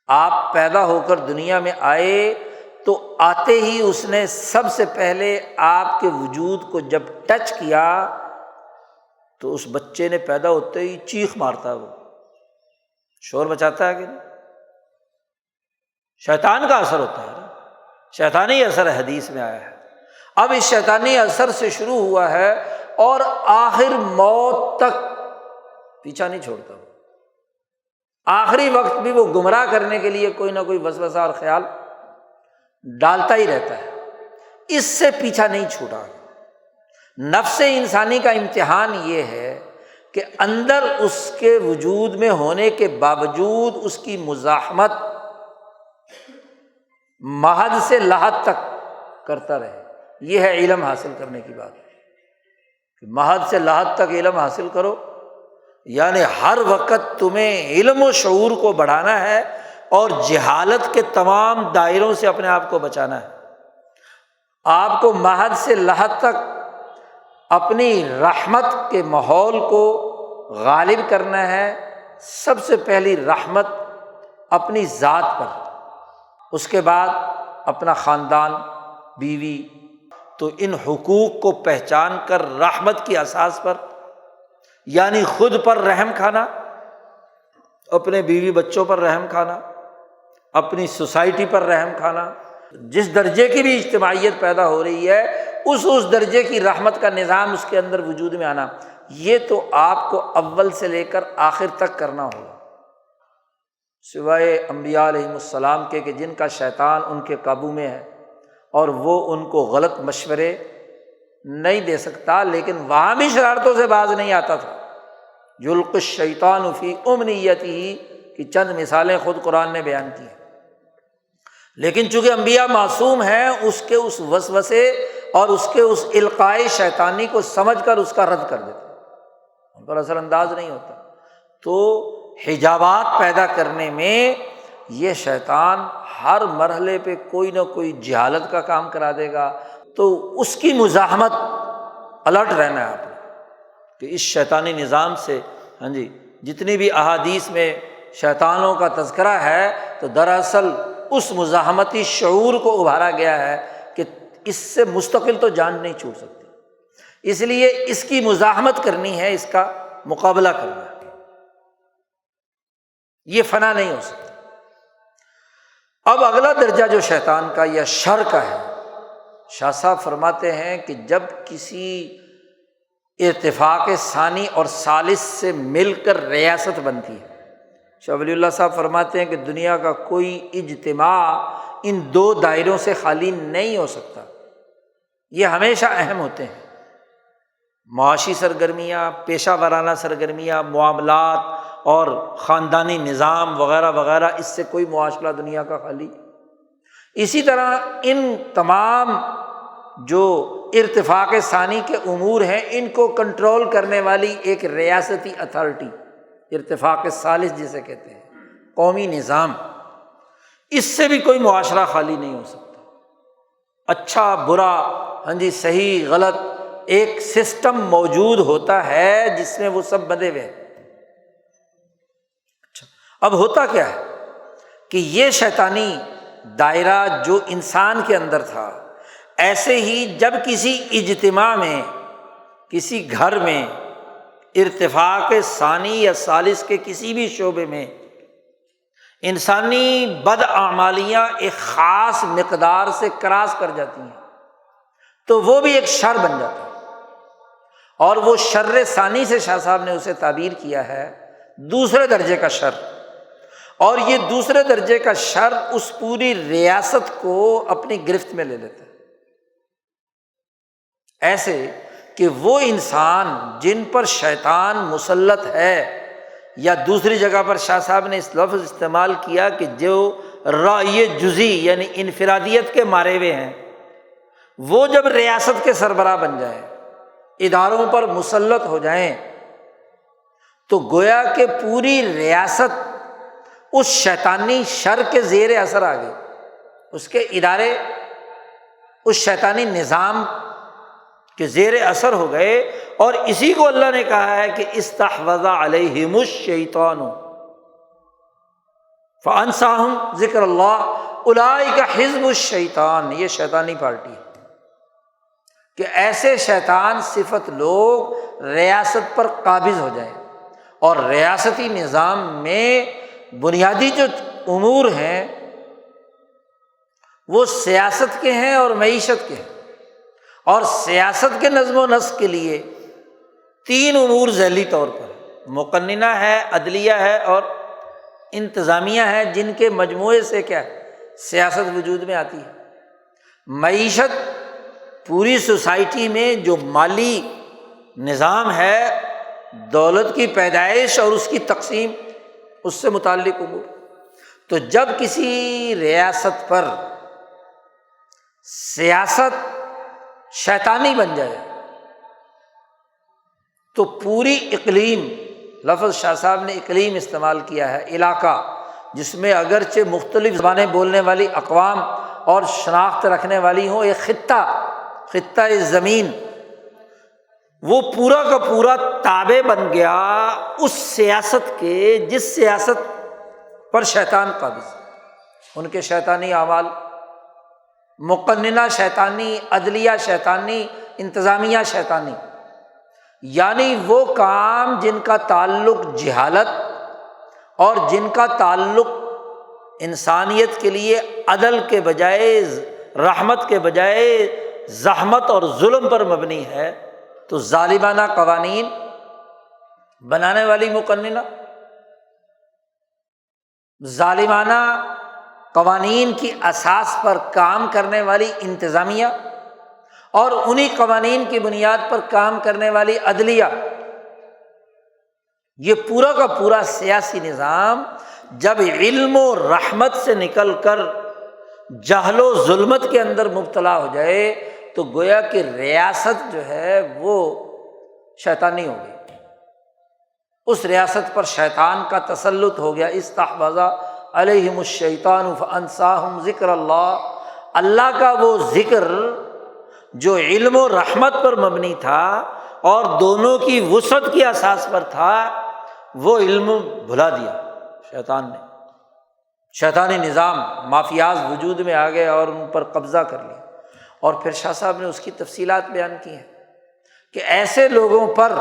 آپ پیدا ہو کر دنیا میں آئے تو آتے ہی اس نے سب سے پہلے آپ کے وجود کو جب ٹچ کیا تو اس بچے نے پیدا ہوتے ہی چیخ مارتا ہے، وہ شور مچاتا ہے کہ نہیں؟ شیطان کا اثر ہوتا ہے، شیطانی اثر حدیث میں آیا ہے۔ اب اس شیطانی اثر سے شروع ہوا ہے اور آخر موت تک پیچھا نہیں چھوڑتا، آخری وقت بھی وہ گمراہ کرنے کے لیے کوئی نہ کوئی وسوسہ اور خیال ڈالتا ہی رہتا ہے، اس سے پیچھا نہیں چھوٹا۔ نفس انسانی کا امتحان یہ ہے کہ اندر اس کے وجود میں ہونے کے باوجود اس کی مزاحمت محض سے لحد تک کرتا رہے۔ یہ ہے علم حاصل کرنے کی بات، کہ محض سے لحد تک علم حاصل کرو، یعنی ہر وقت تمہیں علم و شعور کو بڑھانا ہے اور جہالت کے تمام دائروں سے اپنے آپ کو بچانا ہے۔ آپ کو محض سے لحد تک اپنی رحمت کے ماحول کو غالب کرنا ہے۔ سب سے پہلی رحمت اپنی ذات پر، اس کے بعد اپنا خاندان، بیوی۔ تو ان حقوق کو پہچان کر رحمت کی اساس پر، یعنی خود پر رحم کھانا، اپنے بیوی بچوں پر رحم کھانا، اپنی سوسائٹی پر رحم کھانا، جس درجے کی بھی اجتماعیت پیدا ہو رہی ہے اس درجے کی رحمت کا نظام اس کے اندر وجود میں آنا، یہ تو آپ کو اول سے لے کر آخر تک کرنا ہوگا، سوائے انبیاء علیہم السلام کے کہ جن کا شیطان ان کے قابو میں ہے اور وہ ان کو غلط مشورے نہیں دے سکتا، لیکن وہاں بھی شرارتوں سے باز نہیں آتا تھا۔ یلقی الشیطان فی امنیتہ کی چند مثالیں خود قرآن نے بیان کی ہیں۔ لیکن چونکہ انبیاء معصوم ہیں، اس کے اس وسوسے اور اس کے اس القائے شیطانی کو سمجھ کر اس کا رد کر دیتے ہیں، ان پر اثر انداز نہیں ہوتا۔ تو حجابات پیدا کرنے میں یہ شیطان ہر مرحلے پہ کوئی نہ کوئی جہالت کا کام کرا دے گا، تو اس کی مزاحمت الرٹ رہنا ہے آپ نے کہ اس شیطانی نظام سے جتنی بھی احادیث میں شیطانوں کا تذکرہ ہے تو دراصل اس مزاحمتی شعور کو ابھارا گیا ہے کہ اس سے مستقل تو جان نہیں چھوٹ سکتی، اس لیے اس کی مزاحمت کرنی ہے، اس کا مقابلہ کرنا ہے، یہ فنا نہیں ہو سکتا۔ اب اگلا درجہ جو شیطان کا یا شر کا ہے، شاہ صاحب فرماتے ہیں کہ جب کسی اتفاق ثانی اور ثالث سے مل کر ریاست بنتی ہے، شاہ ولی اللہ صاحب فرماتے ہیں کہ دنیا کا کوئی اجتماع ان دو دائروں سے خالی نہیں ہو سکتا، یہ ہمیشہ اہم ہوتے ہیں۔ معاشی سرگرمیاں، پیشہ ورانہ سرگرمیاں، معاملات اور خاندانی نظام وغیرہ وغیرہ، اس سے کوئی معاشرہ دنیا کا خالی۔ اسی طرح ان تمام جو ارتفاق ثانی کے امور ہیں، ان کو کنٹرول کرنے والی ایک ریاستی اتھارٹی، ارتفاق ثالث جسے کہتے ہیں، قومی نظام، اس سے بھی کوئی معاشرہ خالی نہیں ہو سکتا۔ اچھا برا، صحیح غلط، ایک سسٹم موجود ہوتا ہے جس میں وہ سب بندھے ہوئے ہیں۔ اچھا، اب ہوتا کیا ہے کہ یہ شیطانی دائرہ جو انسان کے اندر تھا، ایسے ہی جب کسی اجتماع میں، کسی گھر میں ارتفاق ثانی یا ثالث کے کسی بھی شعبے میں انسانی بداعمالیاں ایک خاص مقدار سے کراس کر جاتی ہیں تو وہ بھی ایک شر بن جاتا ہے، اور وہ شر ثانی سے شاہ صاحب نے اسے تعبیر کیا ہے دوسرے درجے کا شر، اور یہ دوسرے درجے کا شر اس پوری ریاست کو اپنی گرفت میں لے لیتا ہے۔ ایسے کہ وہ انسان جن پر شیطان مسلط ہے، یا دوسری جگہ پر شاہ صاحب نے اس لفظ استعمال کیا کہ جو رائے جزی یعنی انفرادیت کے مارے ہوئے ہیں، وہ جب ریاست کے سربراہ بن جائیں، اداروں پر مسلط ہو جائیں، تو گویا کہ پوری ریاست اس شیطانی شر کے زیر اثر آ گئی، اس کے ادارے اس شیطانی نظام کے زیر اثر ہو گئے، اور اسی کو اللہ نے کہا ہے کہ استحوذ علیہم الشیطان فانساہم ذکر اللہ اولئک حزب الشیطان، یہ شیطانی پارٹی ہے کہ ایسے شیطان صفت لوگ ریاست پر قابض ہو جائیں، اور ریاستی نظام میں بنیادی جو امور ہیں وہ سیاست کے ہیں اور معیشت کے ہیں، اور سیاست کے نظم و نسق کے لیے تین امور ذیلی طور پر مقننہ ہے، عدلیہ ہے اور انتظامیہ ہے، جن کے مجموعے سے کیا ہے سیاست وجود میں آتی ہے۔ معیشت، پوری سوسائٹی میں جو مالی نظام ہے، دولت کی پیدائش اور اس کی تقسیم، اس سے متعلق امور۔ تو جب کسی ریاست پر سیاست شیطانی بن جائے تو پوری اقلیم، لفظ شاہ صاحب نے اقلیم استعمال کیا ہے، علاقہ، جس میں اگرچہ مختلف زبانیں بولنے والی اقوام اور شناخت رکھنے والی ہوں، ایک خطہ زمین، وہ پورا کا پورا تابع بن گیا اس سیاست کے جس سیاست پر شیطان قابض، ان کے شیطانی اعمال، مقننہ شیطانی، عدلیہ شیطانی، انتظامیہ شیطانی، یعنی وہ کام جن کا تعلق جہالت اور جن کا تعلق انسانیت کے لیے عدل کے بجائے، رحمت کے بجائے زحمت اور ظلم پر مبنی ہے، تو ظالمانہ قوانین بنانے والی مقننہ، ظالمانہ قوانین کی اساس پر کام کرنے والی انتظامیہ، اور انہی قوانین کی بنیاد پر کام کرنے والی عدلیہ، یہ پورا کا پورا سیاسی نظام جب علم و رحمت سے نکل کر جہل و ظلمت کے اندر مبتلا ہو جائے تو گویا کہ ریاست جو ہے وہ شیطانی ہو گئی، اس ریاست پر شیطان کا تسلط ہو گیا۔ استحوذ علیہم الشیطان فانساہم ذکر اللہ، اللہ کا وہ ذکر جو علم و رحمت پر مبنی تھا اور دونوں کی وسعت کی اساس پر تھا، وہ علم بھلا دیا شیطان نے۔ شیطانی نظام مافیاز وجود میں آ گئے اور ان پر قبضہ کر لیا۔ اور پھر شاہ صاحب نے اس کی تفصیلات بیان کی ہیں کہ ایسے لوگوں پر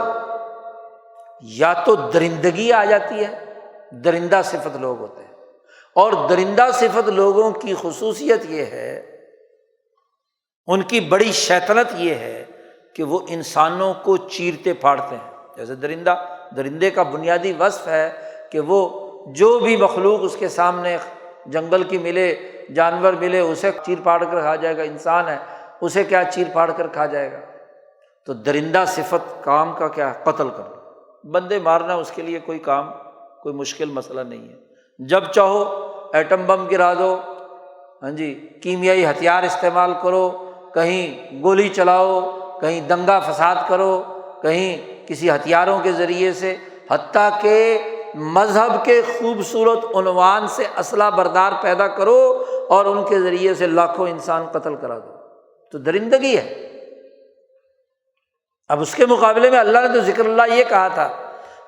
یا تو درندگی آ جاتی ہے، درندہ صفت لوگ ہوتے ہیں، اور درندہ صفت لوگوں کی خصوصیت یہ ہے، ان کی بڑی شیطنت یہ ہے کہ وہ انسانوں کو چیرتے پھاڑتے ہیں۔ جیسے درندے کا بنیادی وصف ہے کہ وہ جو بھی مخلوق اس کے سامنے جنگل کی ملے، جانور ملے، اسے چیر پھاڑ کر کھا جائے گا۔ انسان ہے، اسے کیا چیر پھاڑ کر کھا جائے گا۔ تو درندہ صفت کام کا کیا ہے؟ قتل کرنا، بندے مارنا اس کے لیے کوئی کام، کوئی مشکل مسئلہ نہیں ہے۔ جب چاہو ایٹم بم گرا دو، ہاں جی، کیمیائی ہتھیار استعمال کرو، کہیں گولی چلاؤ، کہیں دنگا فساد کرو، کہیں کسی ہتھیاروں کے ذریعے سے، حتیٰ کہ مذہب کے خوبصورت عنوان سے اسلحہ بردار پیدا کرو اور ان کے ذریعے سے لاکھوں انسان قتل کرا دو، تو درندگی ہے۔ اب اس کے مقابلے میں اللہ نے تو ذکر اللہ یہ کہا تھا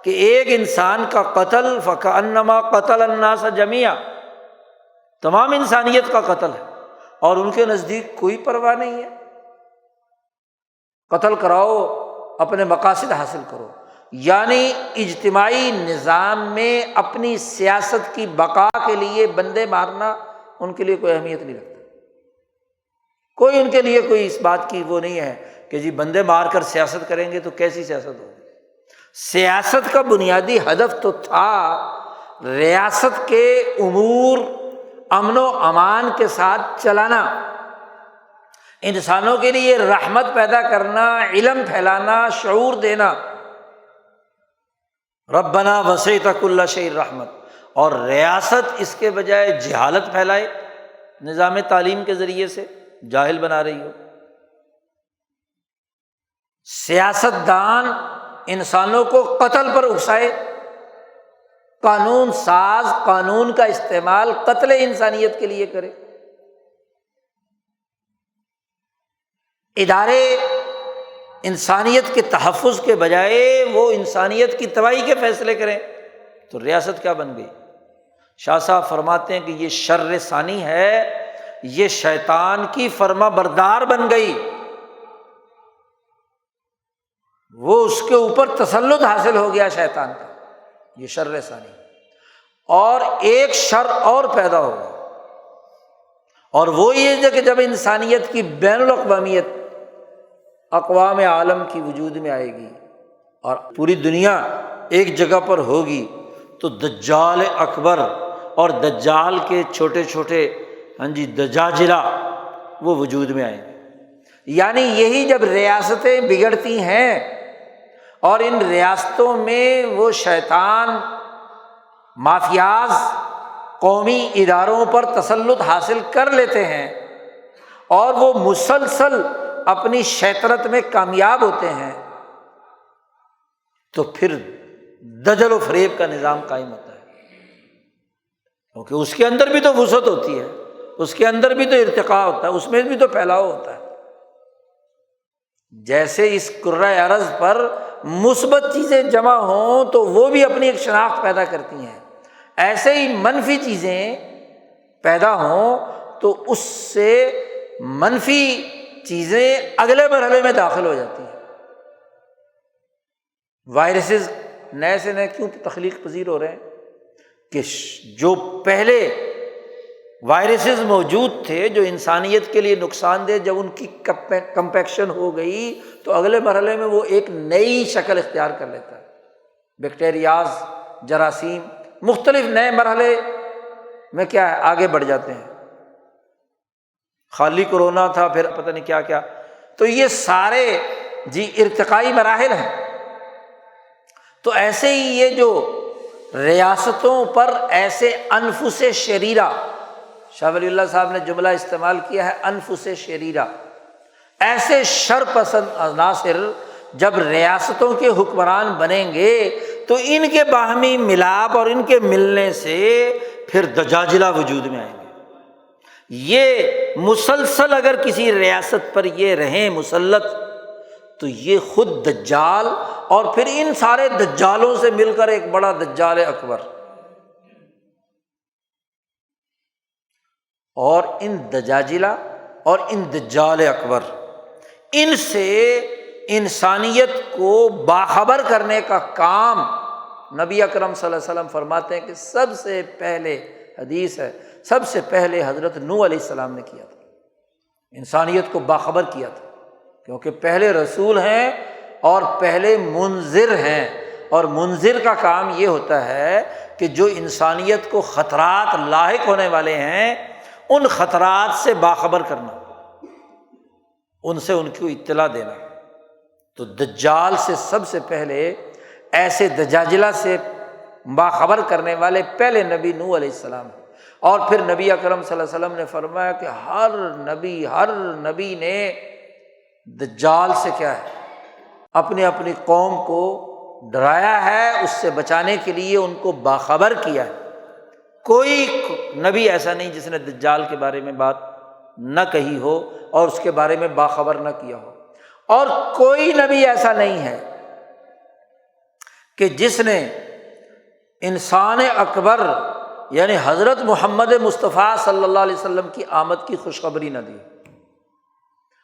کہ ایک انسان کا قتل فکأنما قتل الناس جميعا، تمام انسانیت کا قتل ہے، اور ان کے نزدیک کوئی پرواہ نہیں ہے۔ قتل کراؤ، اپنے مقاصد حاصل کرو، یعنی اجتماعی نظام میں اپنی سیاست کی بقا کے لیے بندے مارنا ان کے لیے کوئی اہمیت نہیں رکھتا۔ کوئی ان کے لیے کوئی اس بات کی وہ نہیں ہے کہ جی بندے مار کر سیاست کریں گے تو کیسی سیاست ہوگی۔ سیاست کا بنیادی ہدف تو تھا ریاست کے امور امن و امان کے ساتھ چلانا، انسانوں کے لیے رحمت پیدا کرنا، علم پھیلانا، شعور دینا۔ ربنا وسعت کل شیء رحمت، اور ریاست اس کے بجائے جہالت پھیلائے، نظام تعلیم کے ذریعے سے جاہل بنا رہی ہو۔ سیاست دان انسانوں کو قتل پر اکسائے، قانون ساز قانون کا استعمال قتل انسانیت کے لیے کرے، ادارے انسانیت کے تحفظ کے بجائے وہ انسانیت کی تباہی کے فیصلے کریں، تو ریاست کیا بن گئی؟ شاہ صاحب فرماتے ہیں کہ یہ شر ثانی ہے، یہ شیطان کی فرما بردار بن گئی، وہ اس کے اوپر تسلط حاصل ہو گیا شیطان کا، یہ شر ثانی۔ اور ایک شر اور پیدا ہوگا، اور وہ یہ ہے کہ جب انسانیت کی بین الاقوامیت اقوام عالم کی وجود میں آئے گی اور پوری دنیا ایک جگہ پر ہوگی، تو دجال اکبر اور دجال کے چھوٹے چھوٹے دجاجلہ وہ وجود میں آئیں گے۔ یعنی یہی جب ریاستیں بگڑتی ہیں اور ان ریاستوں میں وہ شیطان مافیاز قومی اداروں پر تسلط حاصل کر لیتے ہیں اور وہ مسلسل اپنی شیطنت میں کامیاب ہوتے ہیں، تو پھر دجل و فریب کا نظام قائم ہوتا ہے، کیونکہ اس کے اندر بھی تو وسعت ہوتی ہے، اس کے اندر بھی تو ارتقاء ہوتا ہے، اس میں بھی تو پھیلاؤ ہوتا ہے۔ جیسے اس کرۂ ارض پر مثبت چیزیں جمع ہوں تو وہ بھی اپنی ایک شناخت پیدا کرتی ہیں، ایسے ہی منفی چیزیں پیدا ہوں تو اس سے منفی چیزیں اگلے مرحلے میں داخل ہو جاتی ہیں۔ وائرسز نئے سے نئے کیوں تخلیق پذیر ہو رہے ہیں کہ جو پہلے وائرسز موجود تھے جو انسانیت کے لیے نقصان دہ، جب ان کی کمپیکشن ہو گئی تو اگلے مرحلے میں وہ ایک نئی شکل اختیار کر لیتا ہے۔ بیکٹیریاز، جراثیم، مختلف نئے مرحلے میں کیا ہے آگے بڑھ جاتے ہیں۔ خالی کورونا تھا، پھر پتہ نہیں کیا کیا، تو یہ سارے ارتقائی مراحل ہیں۔ تو ایسے ہی یہ جو ریاستوں پر ایسے انفس شریرہ، شاہ ولی اللہ صاحب نے جملہ استعمال کیا ہے انفس شریرہ، ایسے شر پسند عناصر جب ریاستوں کے حکمران بنیں گے تو ان کے باہمی ملاپ اور ان کے ملنے سے پھر دجاجلہ وجود میں آئیں گے۔ یہ مسلسل اگر کسی ریاست پر یہ رہیں مسلط تو یہ خود دجال اور پھر ان سارے دجالوں سے مل کر ایک بڑا دجال اکبر، اور ان دجاجلہ اور ان دجال اکبر، ان سے انسانیت کو باخبر کرنے کا کام نبی اکرم صلی اللہ علیہ وسلم فرماتے ہیں کہ سب سے پہلے، حدیث ہے، سب سے پہلے حضرت نوح علیہ السلام نے کیا تھا، انسانیت کو باخبر کیا تھا، کیونکہ پہلے رسول ہیں اور پہلے منذر ہیں، اور منذر کا کام یہ ہوتا ہے کہ جو انسانیت کو خطرات لاحق ہونے والے ہیں ان خطرات سے باخبر کرنا، ان سے ان کو اطلاع دینا۔ تو دجال سے سب سے پہلے ایسے دجاجلہ سے باخبر کرنے والے پہلے نبی نوح علیہ السلام، اور پھر نبی اکرم صلی اللہ علیہ وسلم نے فرمایا کہ ہر نبی نے دجال سے کیا ہے، اپنی اپنی قوم کو ڈرایا ہے، اس سے بچانے کے لیے ان کو باخبر کیا ہے۔ کوئی نبی ایسا نہیں جس نے دجال کے بارے میں بات نہ کہی ہو اور اس کے بارے میں باخبر نہ کیا ہو، اور کوئی نبی ایسا نہیں ہے کہ جس نے انسان اکبر یعنی حضرت محمد مصطفیٰ صلی اللہ علیہ وسلم کی آمد کی خوشخبری نہ دی۔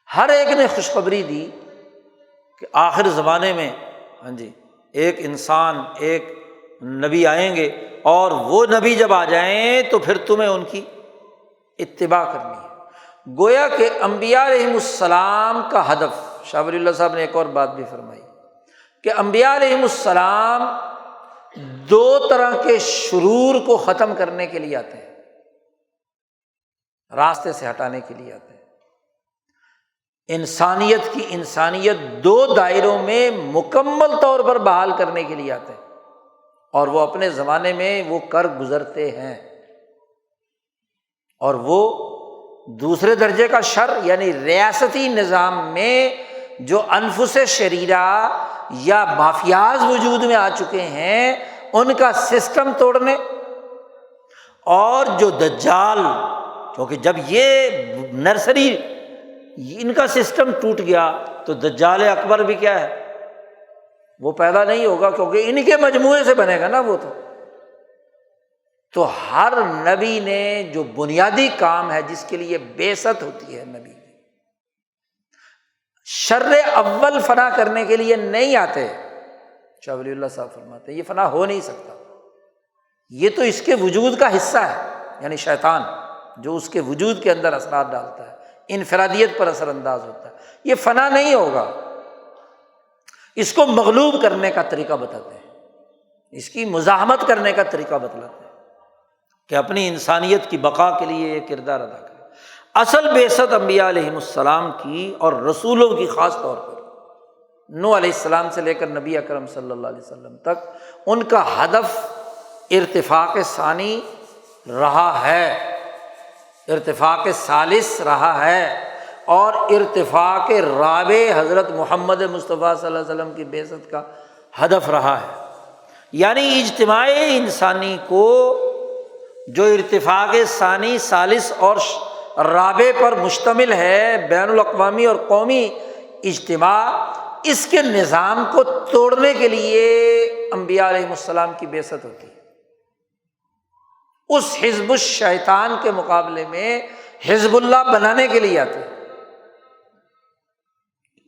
ہر ایک نے خوشخبری دی کہ آخر زمانے میں ایک انسان، ایک نبی آئیں گے، اور وہ نبی جب آ جائیں تو پھر تمہیں ان کی اتباع کرنی ہے۔ گویا کہ انبیاء علیہم السلام کا ہدف، شاہ ولی اللہ صاحب نے ایک اور بات بھی فرمائی کہ انبیاء علیہم السلام دو طرح کے شرور کو ختم کرنے کے لیے آتے ہیں، راستے سے ہٹانے کے لیے آتے ہیں۔ انسانیت دو دائروں میں مکمل طور پر بحال کرنے کے لیے آتے ہیں، اور وہ اپنے زمانے میں وہ کر گزرتے ہیں، اور وہ دوسرے درجے کا شر یعنی ریاستی نظام میں جو انفس شریرہ یا مافیاز وجود میں آ چکے ہیں ان کا سسٹم توڑنے، اور جو دجال، کیونکہ جب یہ نرسری ان کا سسٹم ٹوٹ گیا تو دجال اکبر بھی کیا ہے، وہ پیدا نہیں ہوگا، کیونکہ ان کے مجموعے سے بنے گا نا وہ تو ہر نبی نے جو بنیادی کام ہے جس کے لیے بعثت ہوتی ہے، نبی شر اول فنا کرنے کے لیے نہیں آتے۔ شاہ ولی اللہ صاحب فرماتے ہیں یہ فنا ہو نہیں سکتا، یہ تو اس کے وجود کا حصہ ہے، یعنی شیطان جو اس کے وجود کے اندر اثرات ڈالتا ہے، انفرادیت پر اثر انداز ہوتا ہے، یہ فنا نہیں ہوگا۔ اس کو مغلوب کرنے کا طریقہ بتاتے ہیں، اس کی مزاحمت کرنے کا طریقہ بتلاتے ہیں کہ اپنی انسانیت کی بقا کے لیے یہ کردار ادا کرے۔ اصل بعثت انبیاء علیہم السلام کی اور رسولوں کی، خاص طور پر نوح علیہ السلام سے لے کر نبی اکرم صلی اللہ علیہ وسلم تک، ان کا ہدف ارتفاق ثانی رہا ہے، ارتفاق ثالث رہا ہے، اور ارتفاق رابع حضرت محمد مصطفیٰ صلی اللہ علیہ وسلم کی بعثت کا ہدف رہا ہے۔ یعنی اجتماع انسانی کو جو ارتفاق ثانی، ثالث اور رابع پر مشتمل ہے، بین الاقوامی اور قومی اجتماع، اس کے نظام کو توڑنے کے لیے انبیاء علیہ السلام کی بعثت ہوتی ہے۔ اس حزب الشیطان کے مقابلے میں حزب اللہ بنانے کے لیے آتے ہیں۔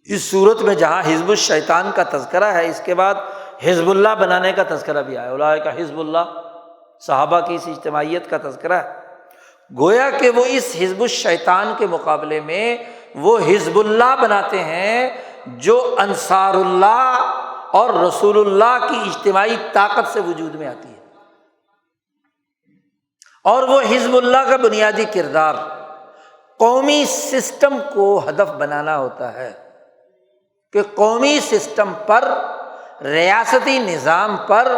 اس صورت میں جہاں حزب الشیطان کا تذکرہ ہے، اس کے بعد حزب اللہ بنانے کا تذکرہ بھی آیا، اولئک حزب اللہ، صحابہ کی اس اجتماعیت کا تذکرہ ہے۔ گویا کہ وہ اس حزب الشیطان کے مقابلے میں وہ حزب اللہ بناتے ہیں جو انصار اللہ اور رسول اللہ کی اجتماعی طاقت سے وجود میں آتی ہے، اور وہ حزب اللہ کا بنیادی کردار قومی سسٹم کو ہدف بنانا ہوتا ہے کہ قومی سسٹم پر ریاستی نظام پر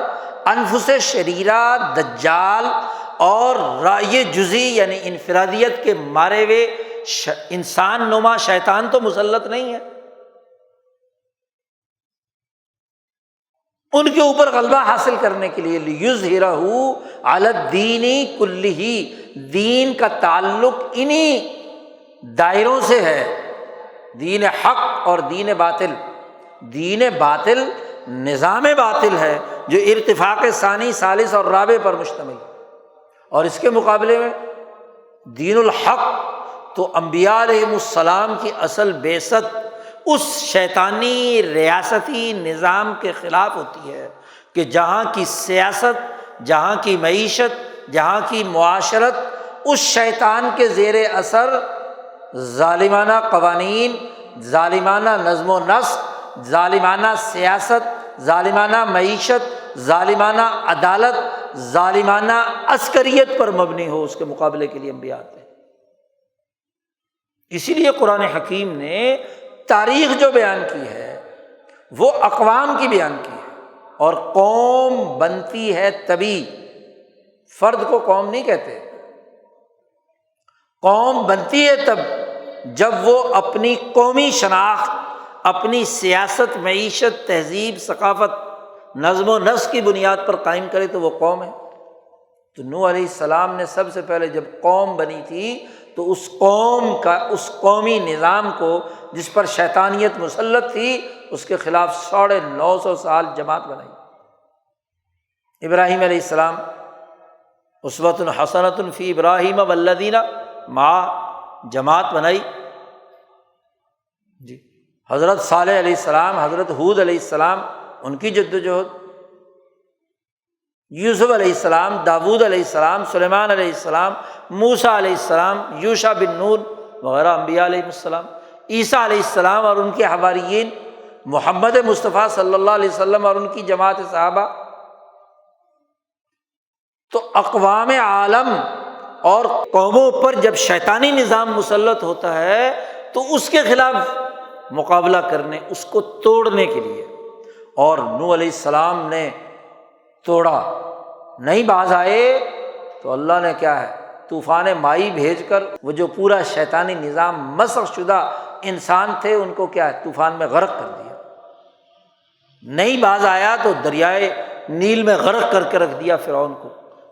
انفس شریرہ، دجال اور رائے جزی یعنی انفرادیت کے مارے ہوئے انسان نما شیطان تو مسلط نہیں ہے، ان کے اوپر غلبہ حاصل کرنے کے لیے لیظہرہ علی الدین کلہ، دین کا تعلق انہی دائروں سے ہے، دین حق اور دین باطل۔ دین باطل نظام باطل ہے جو ارتفاق ثانی، ثالث اور رابع پر مشتمل ہے، اور اس کے مقابلے میں دین الحق تو انبیاء علیہم السلام کی اصل بعثت اس شیطانی ریاستی نظام کے خلاف ہوتی ہے کہ جہاں کی سیاست، جہاں کی معیشت، جہاں کی معاشرت اس شیطان کے زیر اثر ظالمانہ قوانین، ظالمانہ نظم و نسق، ظالمانہ سیاست، ظالمانہ معیشت، ظالمانہ عدالت، ظالمانہ عسکریت پر مبنی ہو، اس کے مقابلے کے لیے انبیاء آتے ہیں۔ اسی لیے قرآن حکیم نے تاریخ جو بیان کی ہے وہ اقوام کی بیان کی ہے، اور قوم بنتی ہے تبھی، فرد کو قوم نہیں کہتے، قوم بنتی ہے تب جب وہ اپنی قومی شناخت، اپنی سیاست، معیشت، تہذیب، ثقافت، نظم و نسق کی بنیاد پر قائم کرے تو وہ قوم ہے۔ تو نوح علیہ السلام نے سب سے پہلے جب قوم بنی تھی تو اس قوم کا، اس قومی نظام کو جس پر شیطانیت مسلط تھی، اس کے خلاف 950 سال جماعت بنائی۔ ابراہیم علیہ السلام اسوۃ حسنۃ فی ابراہیم والذین معہ، جماعت بنائی جی۔ حضرت صالح علیہ السلام، حضرت ہود علیہ السلام، ان کی جدوجہد، یوسف علیہ السلام، داود علیہ السلام، سلیمان علیہ السلام، موسیٰ علیہ السلام، یوشع بن نون وغیرہ انبیاء علیہ السلام، عیسیٰ علیہ السلام اور ان کے حواریین، محمد مصطفیٰ صلی اللہ علیہ وسلم اور ان کی جماعت صحابہ۔ تو اقوام عالم اور قوموں پر جب شیطانی نظام مسلط ہوتا ہے تو اس کے خلاف مقابلہ کرنے، اس کو توڑنے کے لیے، اور نوح علیہ السلام نے توڑا، نہیں باز آئے تو اللہ نے کیا ہے، طوفان مائی بھیج کر وہ جو پورا شیطانی نظام مسخ شدہ انسان تھے ان کو کیا ہے، طوفان میں غرق کر دیا۔ نہیں باز آیا تو دریائے نیل میں غرق کر کے رکھ دیا فرعون کو،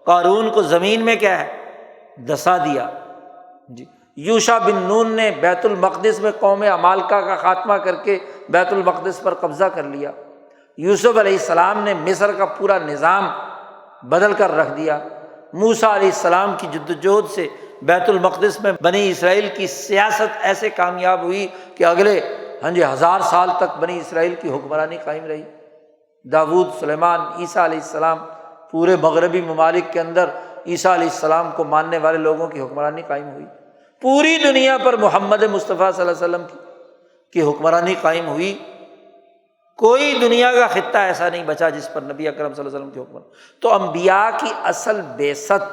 قارون کو زمین میں کیا ہے، دسا دیا جی۔ یوشع بن نون نے بیت المقدس میں قوم عمالقہ کا خاتمہ کر کے بیت المقدس پر قبضہ کر لیا۔ یوسف علیہ السلام نے مصر کا پورا نظام بدل کر رکھ دیا۔ موسیٰ علیہ السلام کی جدوجہد سے بیت المقدس میں بنی اسرائیل کی سیاست ایسے کامیاب ہوئی کہ اگلے 1000 سال تک بنی اسرائیل کی حکمرانی قائم رہی۔ داود، سلیمان، عیسیٰ علیہ السلام، پورے مغربی ممالک کے اندر عیسیٰ علیہ السلام کو ماننے والے لوگوں کی حکمرانی قائم ہوئی۔ پوری دنیا پر محمد مصطفیٰ صلی اللہ علیہ وسلم کی حکمرانی قائم ہوئی۔ کوئی دنیا کا خطہ ایسا نہیں بچا جس پر نبی اکرم صلی اللہ علیہ وسلم کی حکمرانی۔ تو انبیاء کی اصل بعثت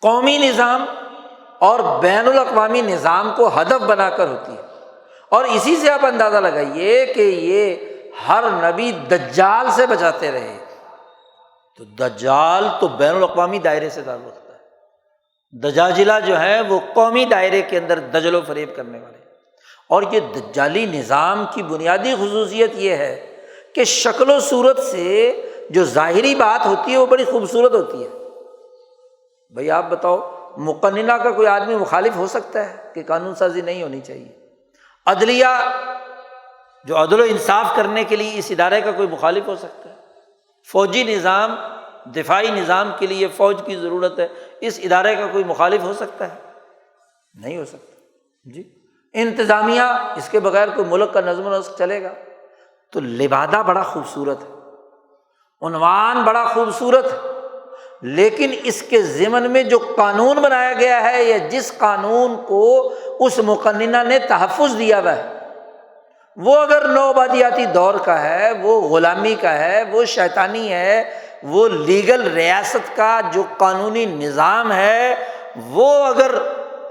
قومی نظام اور بین الاقوامی نظام کو ہدف بنا کر ہوتی ہے، اور اسی سے آپ اندازہ لگائیے کہ یہ ہر نبی دجال سے بچاتے رہے۔ تو دجال تو بین الاقوامی دائرے سے تعلق رکھتا ہے، دجاجلہ جو ہے وہ قومی دائرے کے اندر دجل و فریب کرنے والے، اور یہ دجالی نظام کی بنیادی خصوصیت یہ ہے کہ شکل و صورت سے جو ظاہری بات ہوتی ہے وہ بڑی خوبصورت ہوتی ہے۔ بھئی آپ بتاؤ، مقننہ کا کوئی آدمی مخالف ہو سکتا ہے کہ قانون سازی نہیں ہونی چاہیے؟ عدلیہ جو عدل و انصاف کرنے کے لیے اس ادارے کا کوئی مخالف ہو سکتا ہے؟ فوجی نظام، دفاعی نظام کے لیے فوج کی ضرورت ہے، اس ادارے کا کوئی مخالف ہو سکتا ہے؟ نہیں ہو سکتا جی۔ انتظامیہ، اس کے بغیر کوئی ملک کا نظم و نسق چلے گا؟ تو لبادہ بڑا خوبصورت ہے، عنوان بڑا خوبصورت ہے، لیکن اس کے ضمن میں جو قانون بنایا گیا ہے یا جس قانون کو اس مقننہ نے تحفظ دیا ہوا ہے وہ اگر نوآبادیاتی دور کا ہے، وہ غلامی کا ہے، وہ شیطانی ہے، وہ لیگل ریاست کا جو قانونی نظام ہے وہ اگر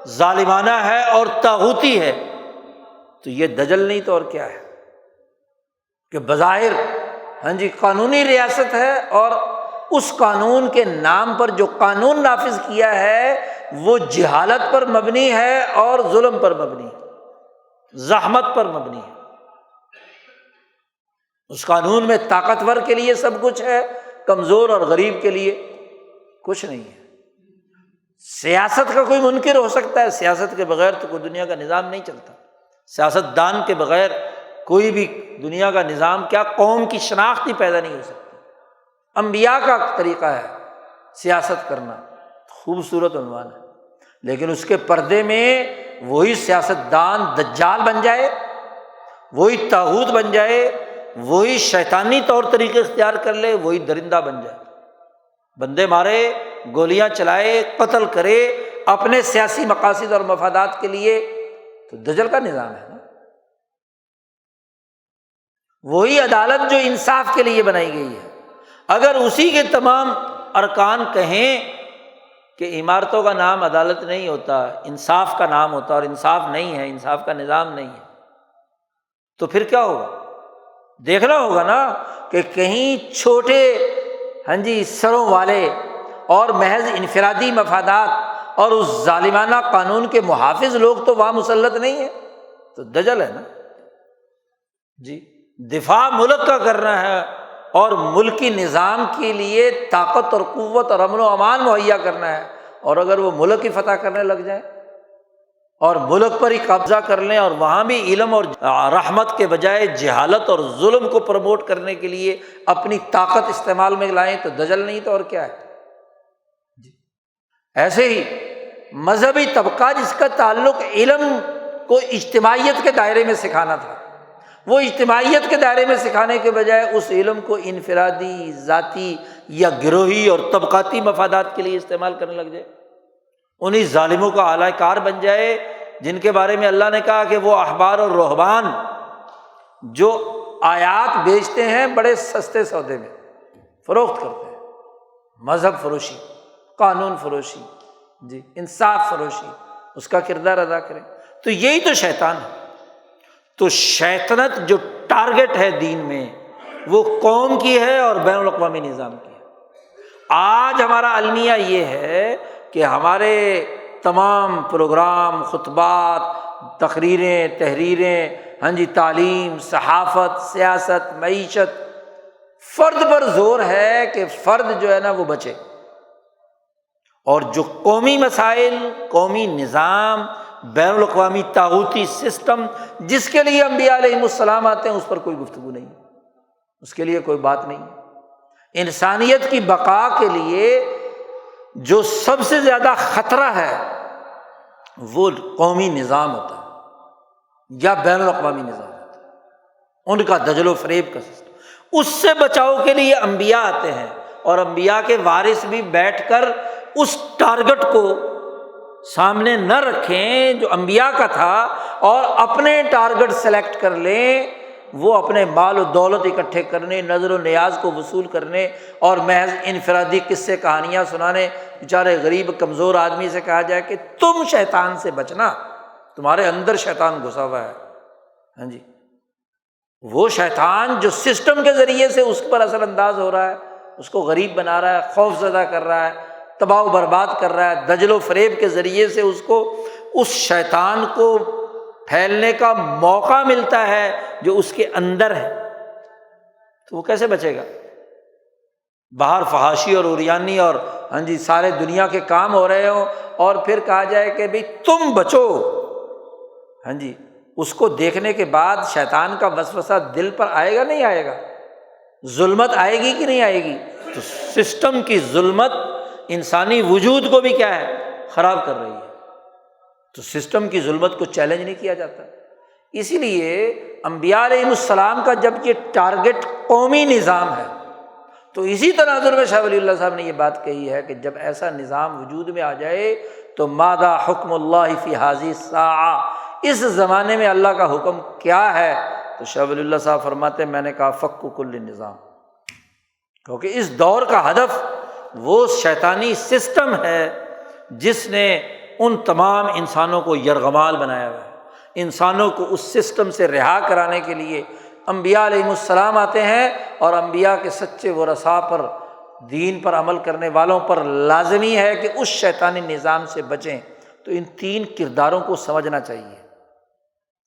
ظالمانہ ہے اور طاغوتی ہے تو یہ دجل نہیں تو اور کیا ہے؟ کہ بظاہر قانونی ریاست ہے، اور اس قانون کے نام پر جو قانون نافذ کیا ہے وہ جہالت پر مبنی ہے اور ظلم پر مبنی ہے، زحمت پر مبنی ہے۔ اس قانون میں طاقتور کے لیے سب کچھ ہے، کمزور اور غریب کے لیے کچھ نہیں ہے۔ سیاست کا کوئی منکر ہو سکتا ہے، سیاست کے بغیر تو کوئی دنیا کا نظام نہیں چلتا، سیاست دان کے بغیر کوئی بھی دنیا کا نظام کیا قوم کی شناخت ہی پیدا نہیں ہو سکتی۔ انبیاء کا طریقہ ہے سیاست کرنا، خوبصورت عنوان ہے، لیکن اس کے پردے میں وہی سیاست دان دجال بن جائے، وہی طاغوت بن جائے، وہی شیطانی طور طریقے اختیار کر لے، وہی درندہ بن جائے، بندے مارے، گولیاں چلائے، قتل کرے اپنے سیاسی مقاصد اور مفادات کے لیے، تو دجل کا نظام ہے نا۔ وہی عدالت جو انصاف کے لیے بنائی گئی ہے، اگر اسی کے تمام ارکان کہیں کہ عمارتوں کا نام عدالت نہیں ہوتا، انصاف کا نام ہوتا، اور انصاف نہیں ہے، انصاف کا نظام نہیں ہے، تو پھر کیا ہوگا؟ دیکھنا ہوگا نا کہ کہیں چھوٹے سروں والے اور محض انفرادی مفادات اور اس ظالمانہ قانون کے محافظ لوگ تو وہاں مسلط نہیں ہیں، تو دجل ہے نا۔ دفاع ملک کا کرنا ہے اور ملکی نظام کے لیے طاقت اور قوت اور امن و امان مہیا کرنا ہے، اور اگر وہ ملک ہی فتح کرنے لگ جائیں اور ملک پر ہی قبضہ کر لیں اور وہاں بھی علم اور رحمت کے بجائے جہالت اور ظلم کو پروموٹ کرنے کے لیے اپنی طاقت استعمال میں لائیں، تو دجل نہیں تو اور کیا ہے۔ ایسے ہی مذہبی طبقہ جس کا تعلق علم کو اجتماعیت کے دائرے میں سکھانا تھا، وہ اجتماعیت کے دائرے میں سکھانے کے بجائے اس علم کو انفرادی، ذاتی یا گروہی اور طبقاتی مفادات کے لیے استعمال کرنے لگ جائے، انہیں ظالموں کا اعلی کار بن جائے جن کے بارے میں اللہ نے کہا کہ وہ احبار اور رہبان جو آیات بیچتے ہیں بڑے سستے سودے میں فروخت کرتے ہیں، مذہب فروشی، قانون فروشی، انصاف فروشی، اس کا کردار ادا کریں، تو یہی تو شیطان ہے۔ تو شیطنت جو ٹارگٹ ہے دین میں وہ قوم کی ہے اور بین الاقوامی نظام کی ہے۔ آج ہمارا المیہ یہ ہے کہ ہمارے تمام پروگرام، خطبات، تقریریں، تحریریں، تعلیم، صحافت، سیاست، معیشت، فرد پر زور ہے کہ فرد جو ہے نا وہ بچے، اور جو قومی مسائل، قومی نظام، بین الاقوامی طاغوتی سسٹم جس کے لیے انبیاء علیہم السلام آتے ہیں، اس پر کوئی گفتگو نہیں، اس کے لیے کوئی بات نہیں۔ انسانیت کی بقا کے لیے جو سب سے زیادہ خطرہ ہے وہ قومی نظام ہوتا ہے یا بین الاقوامی نظام ہوتا ہے، ان کا دجل و فریب کا سسٹم۔ اس سے بچاؤ کے لیے انبیاء آتے ہیں، اور انبیاء کے وارث بھی بیٹھ کر اس ٹارگٹ کو سامنے نہ رکھیں جو انبیاء کا تھا، اور اپنے ٹارگٹ سلیکٹ کر لیں، وہ اپنے مال و دولت اکٹھے کرنے، نظر و نیاز کو وصول کرنے، اور محض انفرادی قصے کہانیاں سنانے۔ بیچارے غریب کمزور آدمی سے کہا جائے کہ تم شیطان سے بچنا، تمہارے اندر شیطان گھسا ہوا ہے، وہ شیطان جو سسٹم کے ذریعے سے اس پر اثر انداز ہو رہا ہے، اس کو غریب بنا رہا ہے، خوف زدہ کر رہا ہے، تباہ و برباد کر رہا ہے، دجل و فریب کے ذریعے سے اس کو، اس شیطان کو پھیلنے کا موقع ملتا ہے جو اس کے اندر ہے، تو وہ کیسے بچے گا؟ باہر فحاشی اور عریانی اور سارے دنیا کے کام ہو رہے ہوں، اور پھر کہا جائے کہ بھئی تم بچو، اس کو دیکھنے کے بعد شیطان کا وسوسہ دل پر آئے گا نہیں آئے گا؟ ظلمت آئے گی کہ نہیں آئے گی؟ تو سسٹم کی ظلمت انسانی وجود کو بھی کیا ہے؟ خراب کر رہی ہے۔ تو سسٹم کی ظلمت کو چیلنج نہیں کیا جاتا، اسی لیے انبیاء علیہ السلام کا جب یہ ٹارگٹ قومی نظام ہے، تو اسی تناظر میں شاہ ولی اللہ صاحب نے یہ بات کہی ہے کہ جب ایسا نظام وجود میں آ جائے تو ماذا حکم اللہ فی ھذہ الساعہ، اس زمانے میں اللہ کا حکم کیا ہے؟ تو شاہ ولی اللہ صاحب فرماتے ہیں، میں نے کہا فک کل نظام، کیونکہ اس دور کا ہدف وہ شیطانی سسٹم ہے جس نے ان تمام انسانوں کو یرغمال بنایا ہوا ہے، انسانوں کو اس سسٹم سے رہا کرانے کے لیے انبیاء علیہم السلام آتے ہیں اور انبیاء کے سچے ورثاء پر، دین پر عمل کرنے والوں پر لازمی ہے کہ اس شیطانی نظام سے بچیں۔ تو ان تین کرداروں کو سمجھنا چاہیے،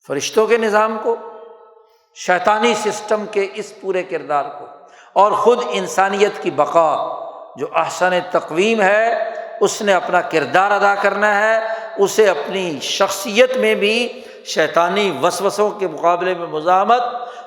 فرشتوں کے نظام کو، شیطانی سسٹم کے اس پورے کردار کو، اور خود انسانیت کی بقا جو احسن تقویم ہے اس نے اپنا کردار ادا کرنا ہے، اسے اپنی شخصیت میں بھی شیطانی وسوسوں کے مقابلے میں مزاحمت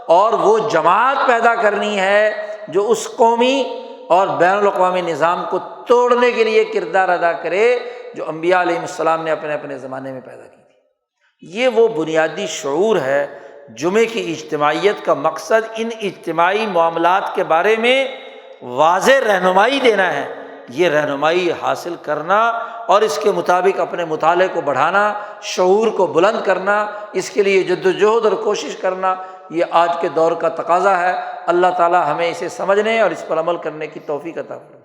اور وہ جماعت پیدا کرنی ہے جو اس قومی اور بین الاقوامی نظام کو توڑنے کے لیے کردار ادا کرے جو انبیاء علیہ السلام نے اپنے اپنے زمانے میں پیدا کی تھی۔ یہ وہ بنیادی شعور ہے۔ جمعے کی اجتماعیت کا مقصد ان اجتماعی معاملات کے بارے میں واضح رہنمائی دینا ہے، یہ رہنمائی حاصل کرنا اور اس کے مطابق اپنے مطالعے کو بڑھانا، شعور کو بلند کرنا، اس کے لیے جدوجہد اور کوشش کرنا، یہ آج کے دور کا تقاضا ہے۔ اللہ تعالی ہمیں اسے سمجھنے اور اس پر عمل کرنے کی توفیق عطا فرمائے۔